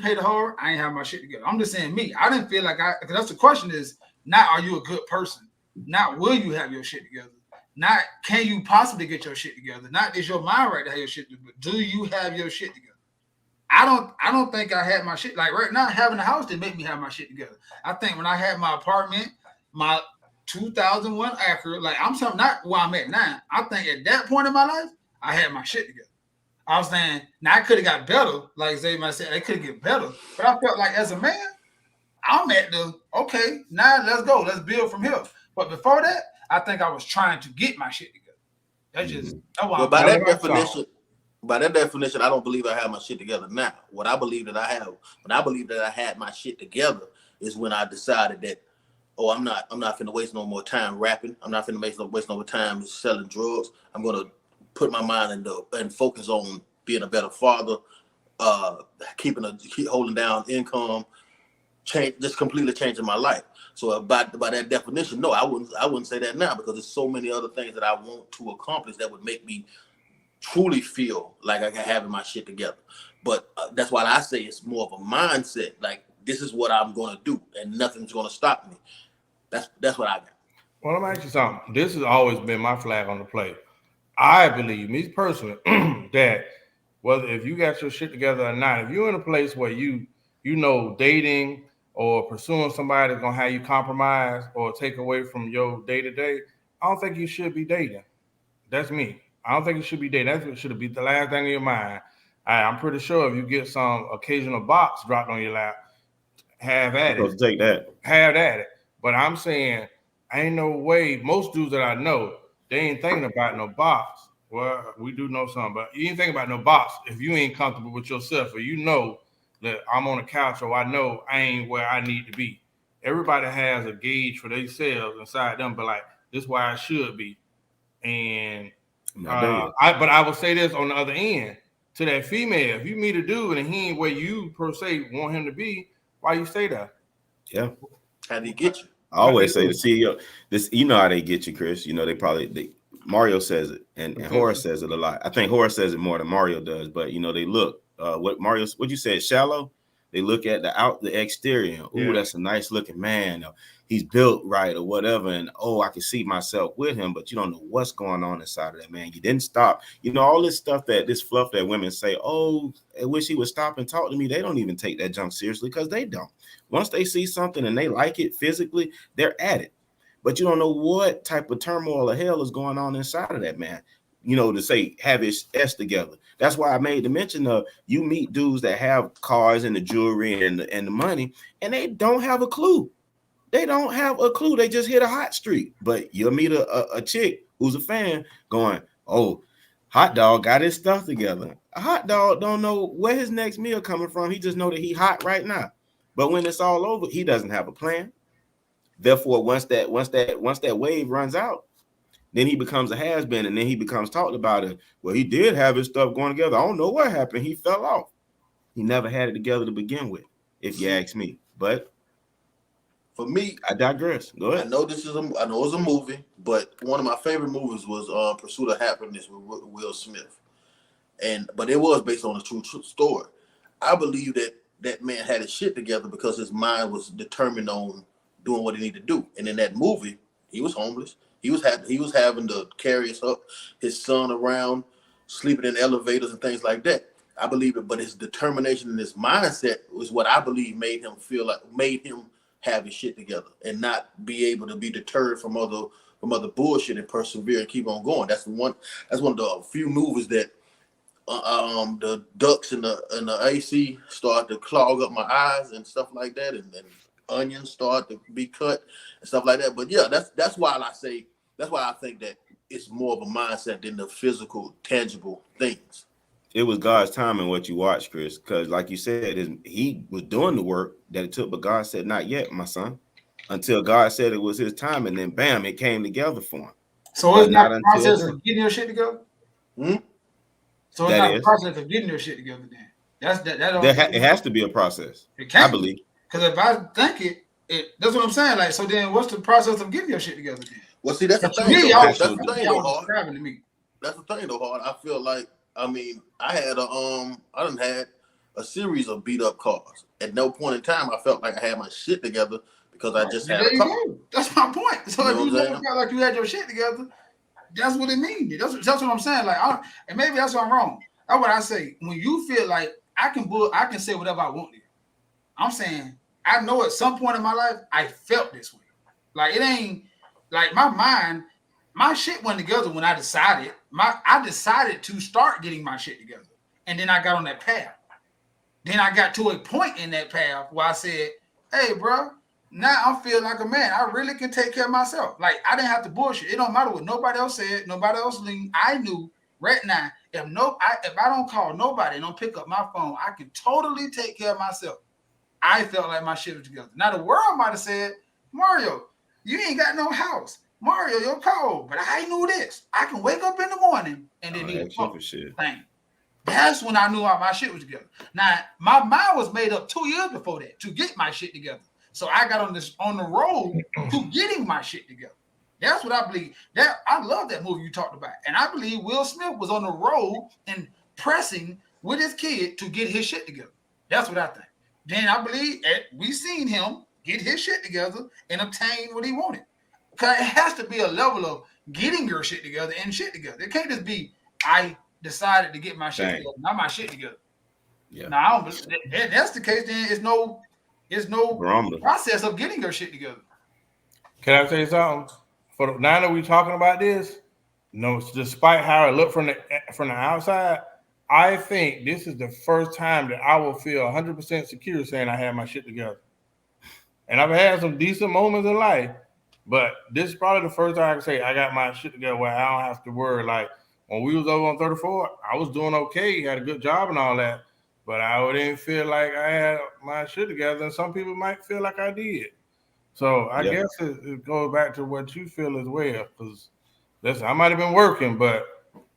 pay the whore, I ain't have my shit together. I'm just saying me. I didn't feel like Because that's the question is not are you a good person? Not will you have your shit together? Not can you possibly get your shit together? Not is your mind right to have your shit together? But do you have your shit together? I don't think I had my shit like right now. Having a house didn't make me have my shit together. I think when I had my apartment, my 2001 Acura, like I'm talking not where I'm at now. I think at that point in my life, I had my shit together. I was saying now I could have got better, like Zay might say, I could get better. But I felt like as a man, I'm at the okay, now let's go, let's build from here. But before that, I think I was trying to get my shit together. That's why well I'm by Now, that what I saw, definition, I don't believe I have my shit together now. What I believe that when I believe that I had my shit together, is when I decided that, oh, I'm not finna waste no more time rapping. I'm not finna waste no more time selling drugs. I'm gonna put my mind and focus on being a better father, keep holding down income, just completely changing my life. So by that definition, no, I wouldn't say that now, because there's so many other things that I want to accomplish that would make me truly feel like I can have my shit together. But that's why I say it's more of a mindset. Like, this is what I'm going to do, and nothing's going to stop me. That's what I got. well, I'm asking you something. This has always been my flag on the play. I believe, me personally, that whether if you got your shit together or not, if you're in a place where you know dating or pursuing somebody that's gonna have you compromise or take away from your day to day, I don't think you should be dating. That's me. I don't think you should be dating. That should be the last thing in your mind. I'm pretty sure if you get some occasional box dropped on your lap, have I'm at it. supposed to take that. Have at it. But I'm saying, ain't no way. Most dudes that I know, they ain't thinking about no box. Well, we do know some, but you ain't thinking about no box if you ain't comfortable with yourself, or you know that I'm on the couch, or I know I ain't where I need to be. Everybody has a gauge for themselves inside them, but like this is where I should be. And I'm not there yet. I will say this on the other end to that female: if you meet a dude and he ain't where you per se want him to be, why you stay there? Yeah. How do you get you? I always say the CEO, this, you know how they get you, Chris. You know, Mario says it and Horace says it a lot. I think Horace says it more than Mario does, but you know, they look what you said, shallow. They look at the exterior. Ooh, that's a nice looking man. He's built right or whatever. And oh, I can see myself with him, but you don't know what's going on inside of that man. You didn't stop. You know, all this stuff this fluff that women say, oh, I wish he would stop and talk to me. They don't even take that junk seriously because they don't. Once they see something and they like it physically, they're at it. But you don't know what type of turmoil or hell is going on inside of that man, you know, to say have his S together. That's why I made the mention of you meet dudes that have cars and the jewelry and the money, and they don't have a clue. They don't have a clue. They just hit a hot streak. But you'll meet a chick who's a fan going, oh, hot dog got his stuff together. A hot dog don't know where his next meal coming from. He just know that he hot right now. But when it's all over, he doesn't have a plan. Therefore, once that wave runs out, then he becomes a has-been, and then he becomes talked about it. Well, he did have his stuff going together. I don't know what happened. He fell off. He never had it together to begin with, if you ask me. But For me, I digress. Go ahead. I know it's a movie, but one of my favorite movies was Pursuit of Happiness with Will Smith, but it was based on a true story. I believe that man had his shit together because his mind was determined on doing what he needed to do. And in that movie, he was homeless. He was having to carry his son around, sleeping in elevators and things like that. I believe it, but his determination and his mindset was what I believe made him have his shit together and not be able to be deterred from other bullshit and persevere and keep on going. That's one of the few movies that the ducts in the AC start to clog up my eyes and stuff like that, and onions start to be cut and stuff like that. But yeah, that's why I think that it's more of a mindset than the physical, tangible things. It was God's time in what you watched, Chris, because like you said, he was doing the work that it took, but God said, not yet, my son, until God said it was his time, and then bam, it came together for him. So but it's not not a until process then. of getting your shit together. Hmm? So it's That not a is. process of getting your shit together. Then that's that. That don't. It has to be a process. It I can't believe. because if I think it, that's what I'm saying. Like, so then, what's the process of getting your shit together? Then Well, see, that's the to thing, me, though. y'all, That's Actual the do. thing, though, y'all hard. describing to me. That's the thing, though, hard. I feel like, I mean, I done had a series of beat up cars. At no point in time, I felt like I had my shit together because I just had There a you car. go. That's my point. So You if know you what I'm never saying? felt like you had your shit together, that's what it means. That's what I'm saying. Like, and maybe that's what I'm wrong. That's what I say. When you feel like I can say whatever I want to. I'm saying I know at some point in my life I felt this way. Like it ain't like my shit went together when I decided to start getting my shit together, and then I got on that path. Then I got to a point in that path where I said, "Hey, bro, now I feel like a man. I really can take care of myself. Like I didn't have to bullshit. It don't matter what nobody else said, nobody else leaned. I knew right now if I don't call nobody and don't pick up my phone, I can totally take care of myself. I felt like my shit was together. Now the world might have said, Mario, you ain't got no house. Mario, you're cold. But I knew this. I can wake up in the morning and then do the fuck thing. That's when I knew all my shit was together. Now, my mind was made up 2 years before that to get my shit together. So I got on the road to getting my shit together. That's what I believe. That I love that movie you talked about. And I believe Will Smith was on the road and pressing with his kid to get his shit together. That's what I think. Then I believe we seen him get his shit together and obtain what he wanted. Because it has to be a level of getting your shit together and shit together. It can't just be I decided to get my shit together, not my shit together. Yeah. Now, if that's the case, then it's no process of getting your shit together. Can I say something? Now that we're talking about this, despite how it looked from the outside, I think this is the first time that I will feel 100% secure saying I have my shit together. And I've had some decent moments in life, but this is probably the first time I can say I got my shit together where I don't have to worry. Like when we was over on 34, I was doing okay, had a good job and all that, but I didn't feel like I had my shit together. And some people might feel like I did. So I guess it goes back to what you feel as well. Because listen, I might have been working, but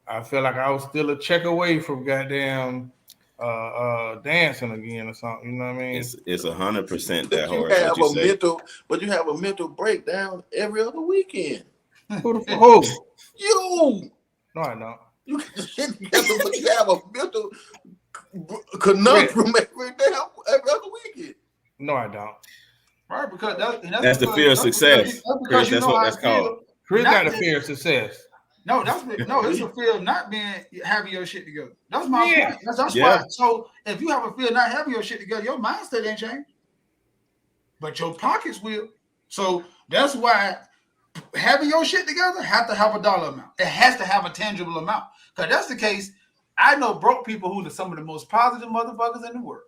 I feel like I was still a check away from goddamn dancing again or something. You know what I mean? It's 100% that hard. But you have a mental breakdown every other weekend. Who the fuck? You. No, I don't. You get the shit together, but you have a mental conundrum every other weekend. No, I don't. Right, because that's the fear of success. Chris, that's what that's called. Chris got the fear of success. No, it's a fear of not having your shit together. That's my point. That's why. So if you have a fear of not having your shit together, your mindset ain't changed, but your pockets will. So that's why having your shit together have to have a dollar amount. It has to have a tangible amount. Because that's the case. I know broke people who are some of the most positive motherfuckers in the world,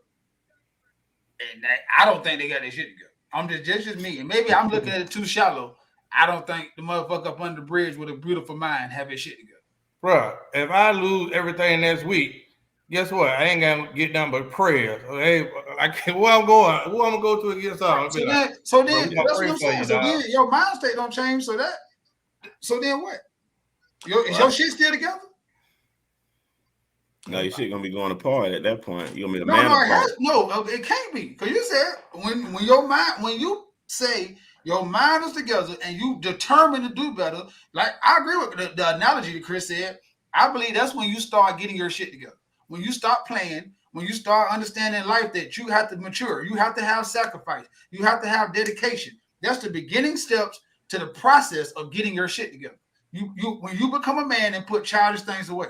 and I don't think they got their shit together. I'm just me, and maybe I'm looking at it too shallow. I don't think the motherfucker up under the bridge with a beautiful mind have his shit together. Bruh, if I lose everything next week, guess what? I ain't gonna get nothing but prayers. Hey, where I'm going? Who I'm gonna go to against all? So then that's what I'm saying. So then your mind state don't change. So then what? Is your shit still together? No, your shit gonna be going apart at that point. You're gonna be a man apart. No, it can't be. Because you said when you say your mind is together and you determined to do better, like I agree with the analogy that Chris said. I believe that's when you start getting your shit together. When you start playing, when you start understanding life that you have to mature, you have to have sacrifice, you have to have dedication. That's the beginning steps to the process of getting your shit together. You when you become a man and put childish things away.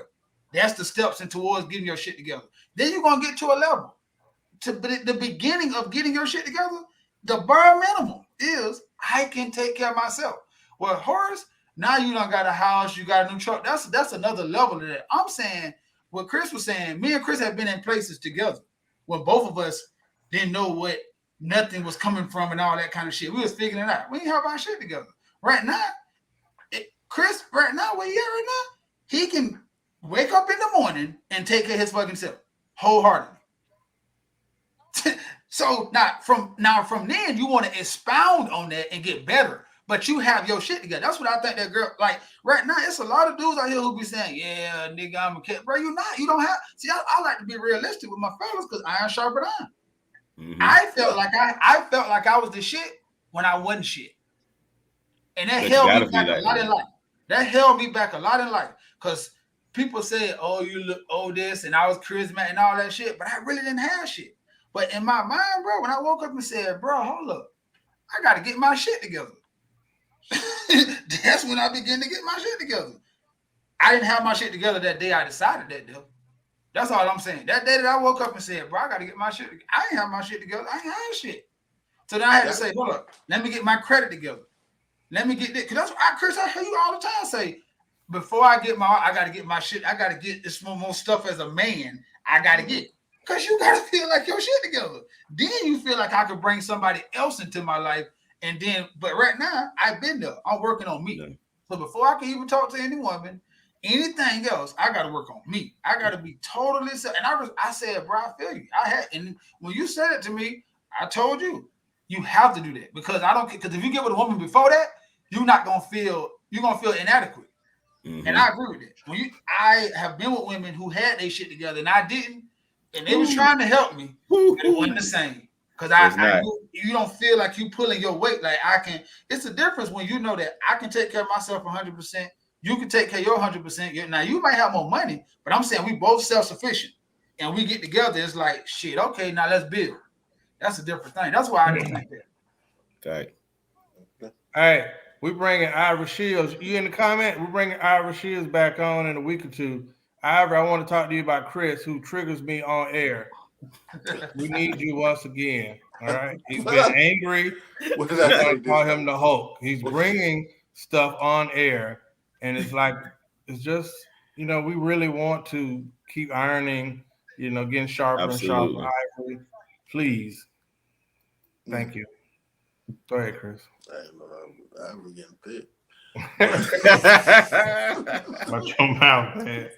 That's the steps and towards getting your shit together. Then you're going to get to a level. The beginning of getting your shit together, the bare minimum is I can take care of myself. Well, Horace, now you done got a house, you got a new truck. That's another level of that. I'm saying what Chris was saying, me and Chris have been in places together when both of us didn't know what nothing was coming from and all that kind of shit. We was figuring it out. We didn't have our shit together. Right now, Chris, right now, where he at right now, he can wake up in the morning and take care of his fucking self wholeheartedly. So now from then you want to expound on that and get better. but you have your shit together. That's what I think that girl, like right now, it's a lot of dudes out here who be saying, yeah, nigga, I'm a cat. Bro, you not. You don't have, see, I like to be realistic with my fellas because iron sharpened iron. Mhm. I felt like I was the shit when I wasn't shit. And that But you held me gotta be back a like lot that. in life. That held me back a lot in life. Because people say, oh, you look this, and I was charismatic and all that shit, but I really didn't have shit. But in my mind, bro, when I woke up and said, bro, hold up, I got to get my shit together. That's when I began to get my shit together. I didn't have my shit together that day I decided that, though. That's all I'm saying. That day that I woke up and said, bro, I got to get my shit together. I ain't have my shit together. I ain't have shit. So then I had to say, hold up, let me get my credit together. Let me get this. Because that's what Chris, I hear you all the time say, before I got to get my shit. I got to get this more stuff as a man. I got to get. Because you got to feel like your shit together. Then you feel like I could bring somebody else into my life. And then, but right now, I've been there. I'm working on me. Yeah. So before I can even talk to any woman, anything else, I got to work on me. I got to be totally set. And I said, bro, I feel you. And when you said it to me, I told you, you have to do that. Because I don't, because if you get with a woman before that, you're gonna feel inadequate. Mhm. And I agree with that. I have been with women who had their shit together and I didn't, and they was trying to help me, but it wasn't the same. Because you don't feel like you pulling your weight. Like I can. It's a difference when you know that I can take care of myself 100%. You can take care of your 100%. Now you might have more money, but I'm saying we both self-sufficient, and we get together. It's like shit. Okay, now let's build. That's a different thing. That's why I didn't think that. Okay. All right, we bringing Ira Shields. You in the comment? We're bringing Ira Shields back on in a week or two. Ira, I want to talk to you about Chris, who triggers me on air. We need you once again. All right, he's been angry. What did We're I say? going to call him This the Hulk. He's bringing stuff on air, and it's like it's just we really want to keep ironing, getting sharper and sharper. Absolutely. Ivory, please, thank you. Go ahead, Chris. I'm getting pissed. Watch your mouth, man.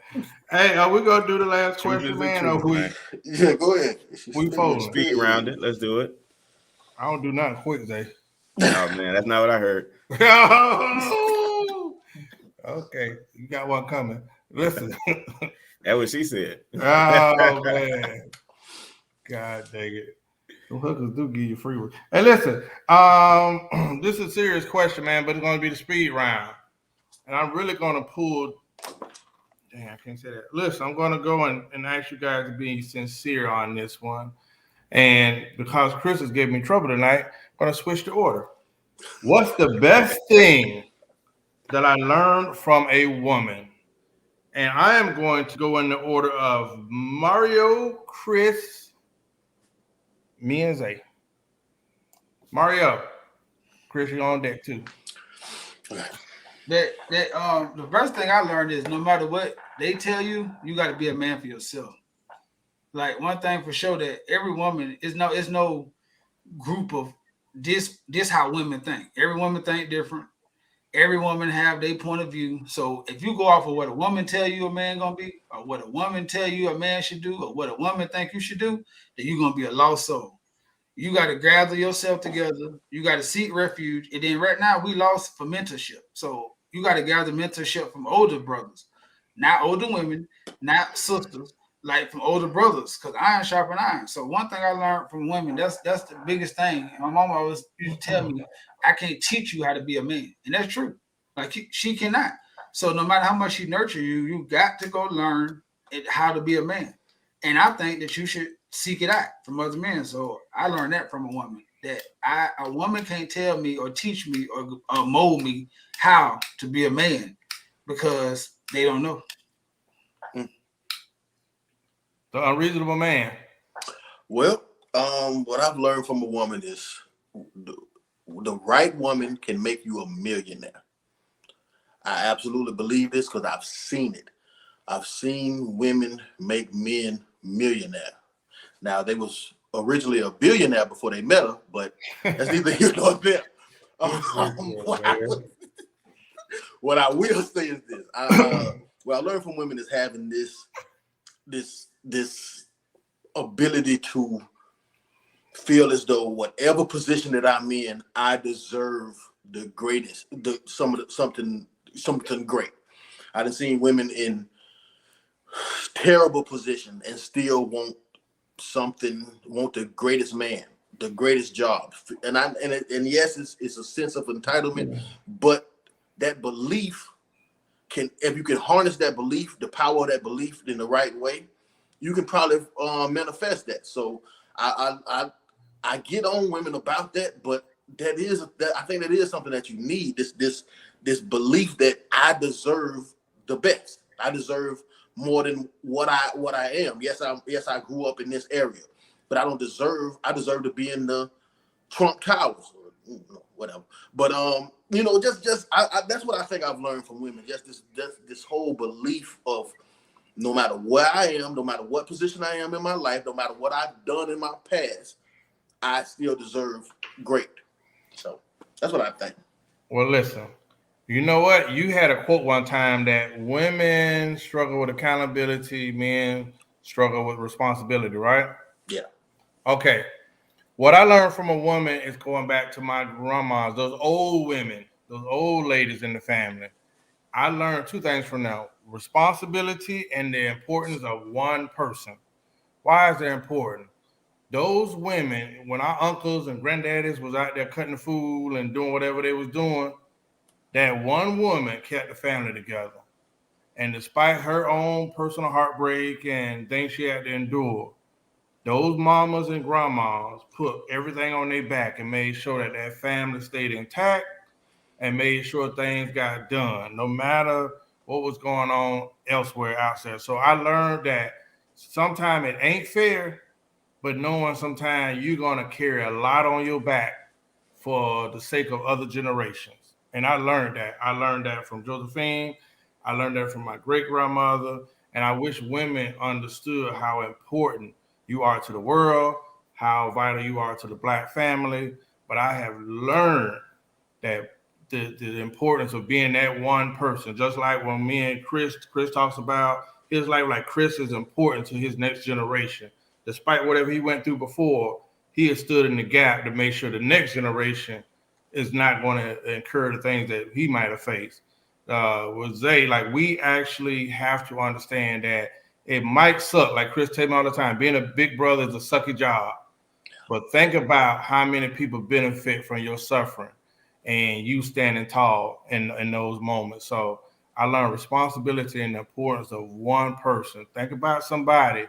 Hey, are we gonna do the last Truth question, is the man? truth, Or man. Yeah, go ahead. We folding. Speed around it. Let's do it. I don't do nothing quick, Zay. Oh man, that's not what I heard. Okay, you got one coming. Listen. That's what she said. Oh man, God dang it! Some hookers do give you free work. Hey, listen. This is a serious question, man, but it's going to be the speed round, and I'm really going to pull. Dang, I can't say that. Listen, I'm going to go and ask you guys to be sincere on this one, and because Chris has given me trouble tonight, I'm going to switch the order. What's the best thing that I learned from a woman? And I am going to go in the order of Mario, Chris, me, and Zay. Mario, Chris, you're on deck too. The first thing I learned is no matter what they tell you, you got to be a man for yourself. Like one thing for sure that every woman is no group of this how women think. Every woman think different. Every woman have their point of view. So if you go off of what a woman tell you a man gonna be, or what a woman tell you a man should do, or what a woman think you should do, then you're gonna be a lost soul. You got to gather yourself together. You got to seek refuge. And then right now we lost for mentorship. So you got to gather mentorship from older brothers, not older women, not sisters, like from older brothers, because iron sharpen iron. So one thing I learned from women, that's the biggest thing. My mom always used to tell me, I can't teach you how to be a man. And that's true. Like she cannot. So no matter how much she nurture you, you got to go learn how to be a man. And I think that you should seek it out from other men. So I learned that from a woman, that a woman can't tell me or teach me or mold me how to be a man because they don't know. The unreasonable man. Well, what I've learned from a woman is the right woman can make you a millionaire. I absolutely believe this because I've seen it. I've seen women make men millionaire. Now, they was originally a billionaire before they met her, but that's neither here nor there. What I will say is this. What I learned from women is having this ability to feel as though whatever position that I'm in, I deserve the greatest, something great. I done seen women in terrible position and still want the greatest man, the greatest job, and yes, it's a sense of entitlement, but that belief can, if you can harness that belief, the power of that belief in the right way, you can probably manifest that. So I get on women about that, but I think that is something that you need, this belief that I deserve the best. I deserve more than what I am. Yes, I grew up in this area, but I deserve to be in the Trump Towers or whatever. But that's what I think I've learned from women. Just this whole belief of no matter where I am, no matter what position I am in my life, no matter what I've done in my past, I still deserve great. So that's what I think. Well, listen, you know what? You had a quote one time that women struggle with accountability, men struggle with responsibility, right? Yeah. Okay. What I learned from a woman is going back to my grandmas, those old women, those old ladies in the family. I learned two things from them: responsibility and the importance of one person. Why is that important? Those women, when our uncles and granddaddies was out there cutting the food and doing whatever they was doing, that one woman kept the family together. And despite her own personal heartbreak and things she had to endure, those mamas and grandmas put everything on their back and made sure that that family stayed intact and made sure things got done, no matter what was going on elsewhere outside. So I learned that sometimes it ain't fair, but knowing sometimes you're gonna carry a lot on your back for the sake of other generations. And I learned that. I learned that from Josephine. I learned that from my great grandmother. And I wish women understood how important you are to the world, how vital you are to the black family. But I have learned that the importance of being that one person, just like when me and Chris talks about his life, like Chris is important to his next generation. Despite whatever he went through before, he has stood in the gap to make sure the next generation is not going to incur the things that he might have faced. With Zay, like we actually have to understand that it might suck, like Chris tells me all the time, being a big brother is a sucky job. But think about how many people benefit from your suffering and you standing tall in those moments. So I learned responsibility and the importance of one person. Think about somebody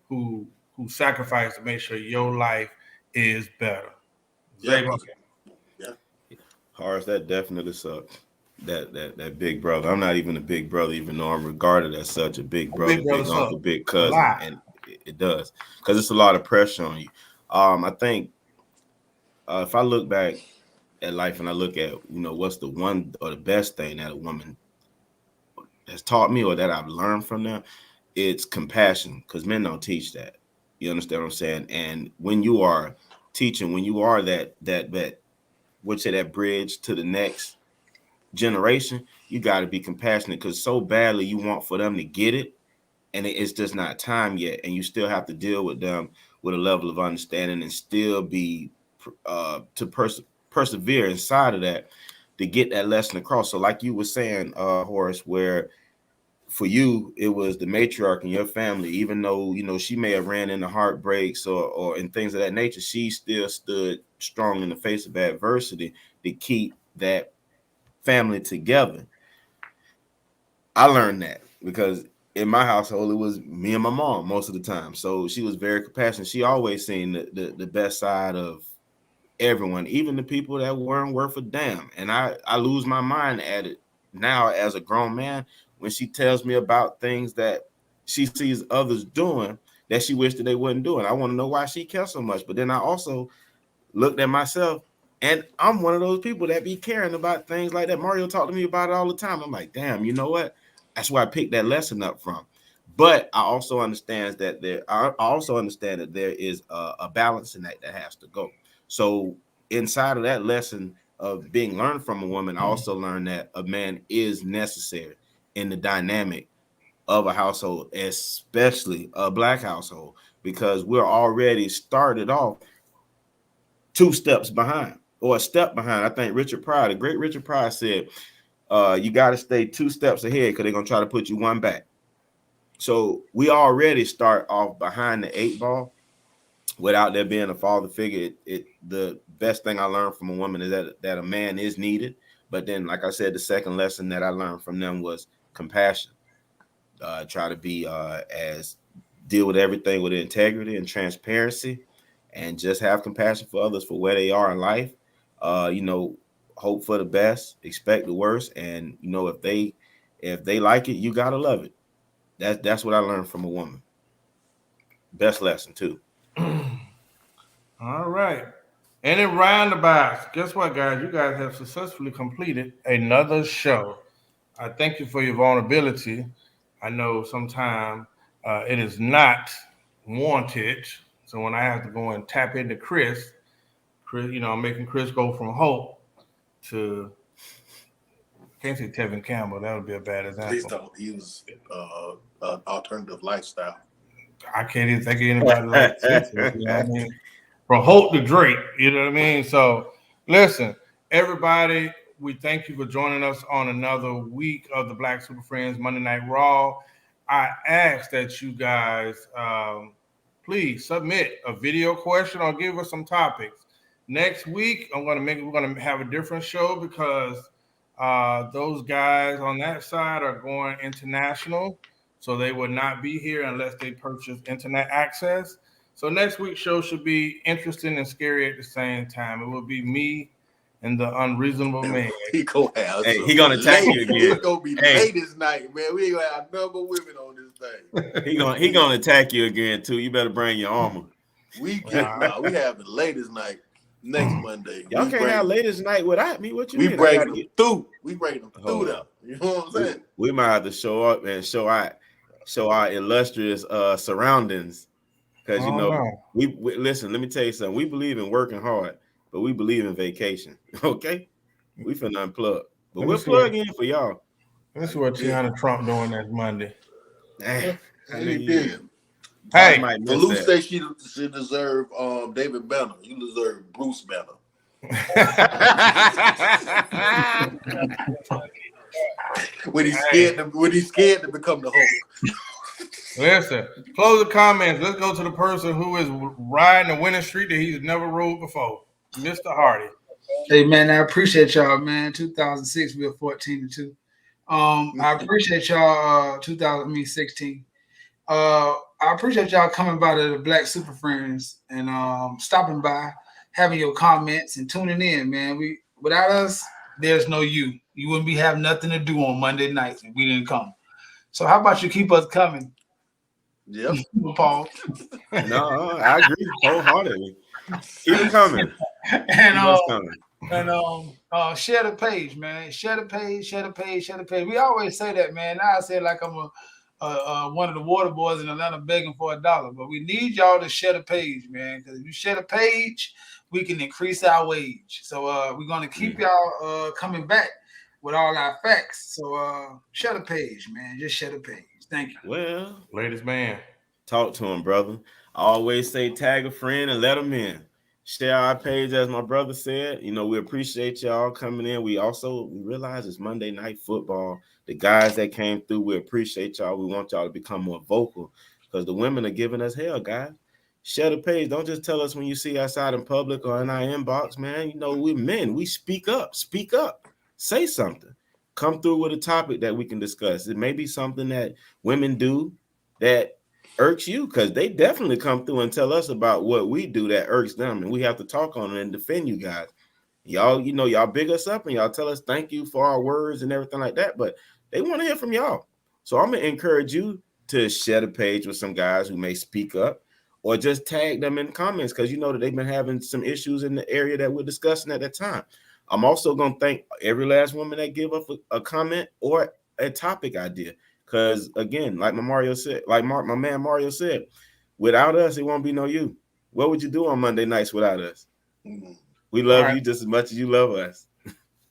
who who sacrificed to make sure your life is better. Yeah. Zay, Yeah. Horace, that definitely sucks. That big brother. I'm not even a big brother, even though I'm regarded as such a big brother, big brother big suck uncle, big a cousin, lot. and it does because it's a lot of pressure on you. I think if I look back at life and I look at what's the one or the best thing that a woman has taught me or that I've learned from them, it's compassion because men don't teach that. You understand what I'm saying? And when you are teaching, when you are that would say that bridge to the next generation, you got to be compassionate because so badly you want for them to get it, and it's just not time yet, and you still have to deal with them with a level of understanding and still be persevere inside of that to get that lesson across. So, like you were saying, Horace, where for you it was the matriarch in your family, even though she may have ran into heartbreaks or and things of that nature, she still stood strong in the face of adversity to keep that family together. I learned that because in my household it was me and my mom most of the time. So she was very compassionate. She always seen the best side of everyone, even the people that weren't worth a damn. And I lose my mind at it now as a grown man when she tells me about things that she sees others doing that she wished that they wouldn't do. And I want to know why she cares so much. But then I also looked at myself, and I'm one of those people that be caring about things like that. Mario talked to me about it all the time. I'm like, damn, you know what? That's where I picked that lesson up from. But I also understand that there is a balance in that has to go. So inside of that lesson of being learned from a woman, I also learned that a man is necessary in the dynamic of a household, especially a black household, because we're already started off two steps behind or a step behind. I think Richard Pryor, the great Richard Pryor said, you got to stay 2 steps ahead because they're going to try to put you 1 back. So we already start off behind the 8 ball without there being a father figure. The best thing I learned from a woman is that a man is needed. But then, like I said, the second lesson that I learned from them was compassion. Try to be as deal with everything with integrity and transparency, and just have compassion for others for where they are in life. Hope for the best, expect the worst, and if they like it, you gotta love it. That's what I learned from a woman. Best lesson too. All right. And in roundabouts, guess what, guys? You guys have successfully completed another show. I thank you for your vulnerability. I know sometimes it is not wanted. So when I have to go and tap into Chris, I'm making Chris go from hope to, can't say Tevin Campbell. That would be a bad example. Please don't use alternative lifestyle. I can't even think of anybody like this. You know what I mean? From Hope to Drake, you know what I mean? So listen, everybody, we thank you for joining us on another week of the Black Super Friends Monday Night Raw. I ask that you guys please submit a video question or give us some topics. Next week, we're gonna have a different show because those guys on that side are going international. So they will not be here unless they purchase internet access. So next week's show should be interesting and scary at the same time. It will be me and the unreasonable man. He gonna have he gonna attack you again. It's gonna be late this night, man. We ain't gonna have number of women on this thing. He gonna attack you again too. You better bring your armor. We have the latest night next Monday. Y'all can't have latest night without me. What you mean? We bring them through. We bring them through them. You know what I'm saying? We might have to show up and show our illustrious surroundings. Because we listen, let me tell you something. We believe in working hard, but we believe in vacation. Okay? We finna unplug. But we'll plug in for y'all. This is what Tiana Trump doing next Monday. Hey, Lou say she deserve David Banner. You deserve Bruce Banner. when he's scared to become the Hulk. Listen, close the comments. Let's go to the person who is riding the winning streak that he's never rode before, Mr. Hardy. Hey man, I appreciate y'all, man. 2006, we were 14-2. I appreciate y'all. 2016. I appreciate y'all coming by to the Black Super Friends and stopping by, having your comments and tuning in, man. Without us, there's no you. You wouldn't be having nothing to do on Monday nights if we didn't come. So how about you keep us coming? Yep. Paul. No, I agree wholeheartedly. Keep it coming. And share the page, man. Share the page. We always say that, man. Now I say like I'm one of the water boys in Atlanta begging for $1, but we need y'all to share the page, man. Because if you share the page, we can increase our wage. So we're gonna keep y'all coming back with all our facts. So share the page, man. Just share the page. Thank you. Well, ladies man, talk to him, brother. I always say tag a friend and let them in. Share our page, as my brother said. We appreciate y'all coming in. We realize it's Monday Night Football. The guys that came through, we appreciate y'all. We want y'all to become more vocal because the women are giving us hell, guys. Share the page. Don't just tell us when you see us out in public or in our inbox, man. We're men. We speak up. Speak up. Say something. Come through with a topic that we can discuss. It may be something that women do that irks you, because they definitely come through and tell us about what we do that irks them, and we have to talk on it and defend you guys. Y'all, y'all big us up and y'all tell us thank you for our words and everything like that, but they want to hear from y'all. So I'm gonna encourage you to share the page with some guys who may speak up, or just tag them in comments, because that they've been having some issues in the area that we're discussing at that time. I'm also gonna thank every last woman that give up a comment or a topic idea. Because again, like my man Mario said, without us, it won't be no you. What would you do on Monday nights without us? Mm-hmm. We love you just as much as you love us.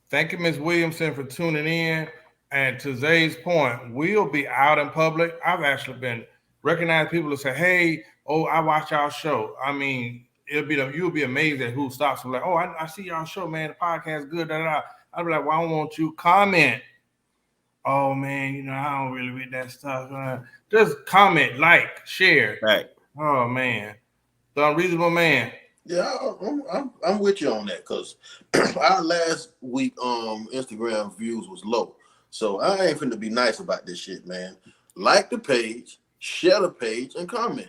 Thank you, Ms. Williamson, for tuning in. And to Zay's point, we'll be out in public. I've actually been recognized people to say, hey, I watch our show. I mean, you'll be amazed at who stops and like, oh, I see y'all show, man. The podcast good. Da, da, da. I'll be like, well, I want you comment. Oh man, I don't really read that stuff. Just comment, like, share. Right. Oh man, the unreasonable man. Yeah, I'm with you on that because our last week Instagram views was low, so I ain't finna be nice about this shit, man. Like the page, share the page, and comment.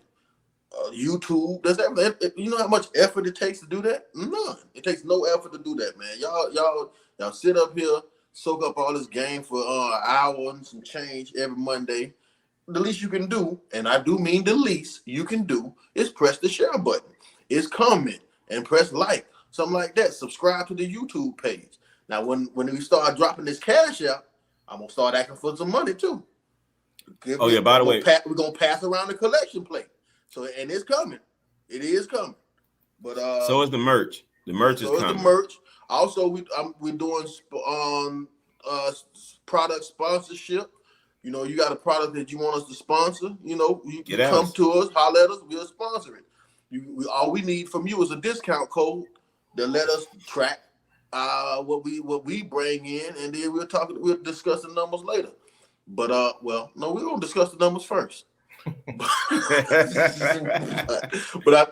YouTube, does that? You know how much effort it takes to do that? None. It takes no effort to do that, man. Y'all sit up here, soak up all this game for an hour and some change every Monday. The least you can do, and I do mean the least you can do, is press the share button. Is comment and press like, something like that. Subscribe to the YouTube page. Now, when we start dropping this cash out, I'm gonna start asking for some money too. By the way, we're gonna pass around the collection plate. So, and it's coming. It is coming. But so is the merch. The merch is coming. The merch. Also, we're doing product sponsorship. You got a product that you want us to sponsor. You come to us, holler at us, we'll sponsor it. All we need from you is a discount code that let us track what we bring in, and then we'll discuss the numbers later. But no, we're gonna discuss the numbers first. but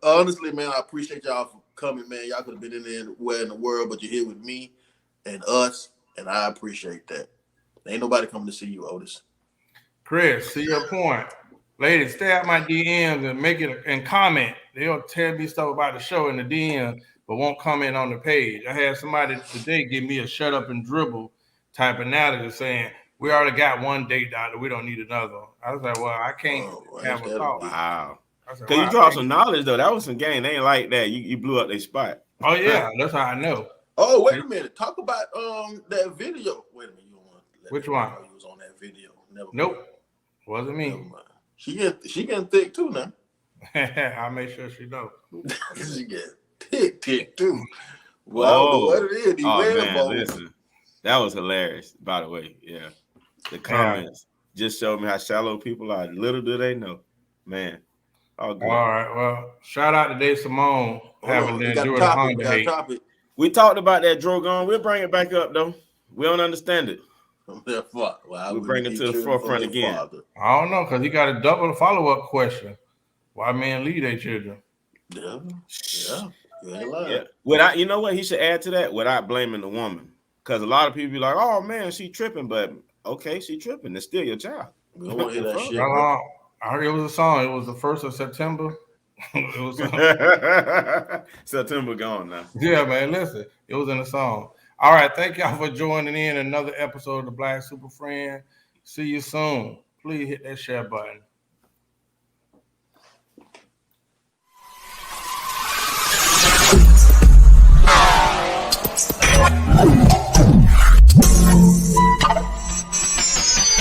honestly, man, I appreciate y'all for coming, man. Y'all could have been anywhere in the world, but you're here with me and us, and I appreciate that. Ain't nobody coming to see you, Otis. Chris, to your point, ladies, stay out my DMs and make it and comment. They'll tell me stuff about the show in the DM, but won't comment on the page. I had somebody today give me a shut up and dribble type analogy saying, we already got one date, doctor. We don't need another. I was like, well, I can't have a thought. Wow. Because you dropped some knowledge, though. That was some game. They ain't like that. You blew up their spot. Oh, yeah. That's how I know. Oh, wait a minute. Talk about that video. Wait a minute. You don't want to let Which one? You was on that video. Never nope. Mind. Wasn't me. She getting thick, too, now. I'll make sure she knows. She getting thick, too. Well, I don't know what it is. Man, listen. That was hilarious, by the way. Yeah. The comments just showed me how shallow people are. Little do they know. Man. All good. All right. Well, shout out to Dave Simone having to endure the Honda hate. We talked about that Drogon. We'll bring it back up, though. We don't understand it. Well, we'll bring it to the forefront again. I don't know, because he got a double follow-up question. Why men leave their children? Yeah. You know what? He should add to that without blaming the woman. Because a lot of people be like, oh, man, she tripping. But, okay, she tripping. It's still your child. We don't want to hear that shit. I heard it was a song. It was the 1st of September. It was September gone now. Yeah, man, listen. It was in the song. All right, thank y'all for joining in another episode of the Black Super Friend. See you soon. Please hit that share button.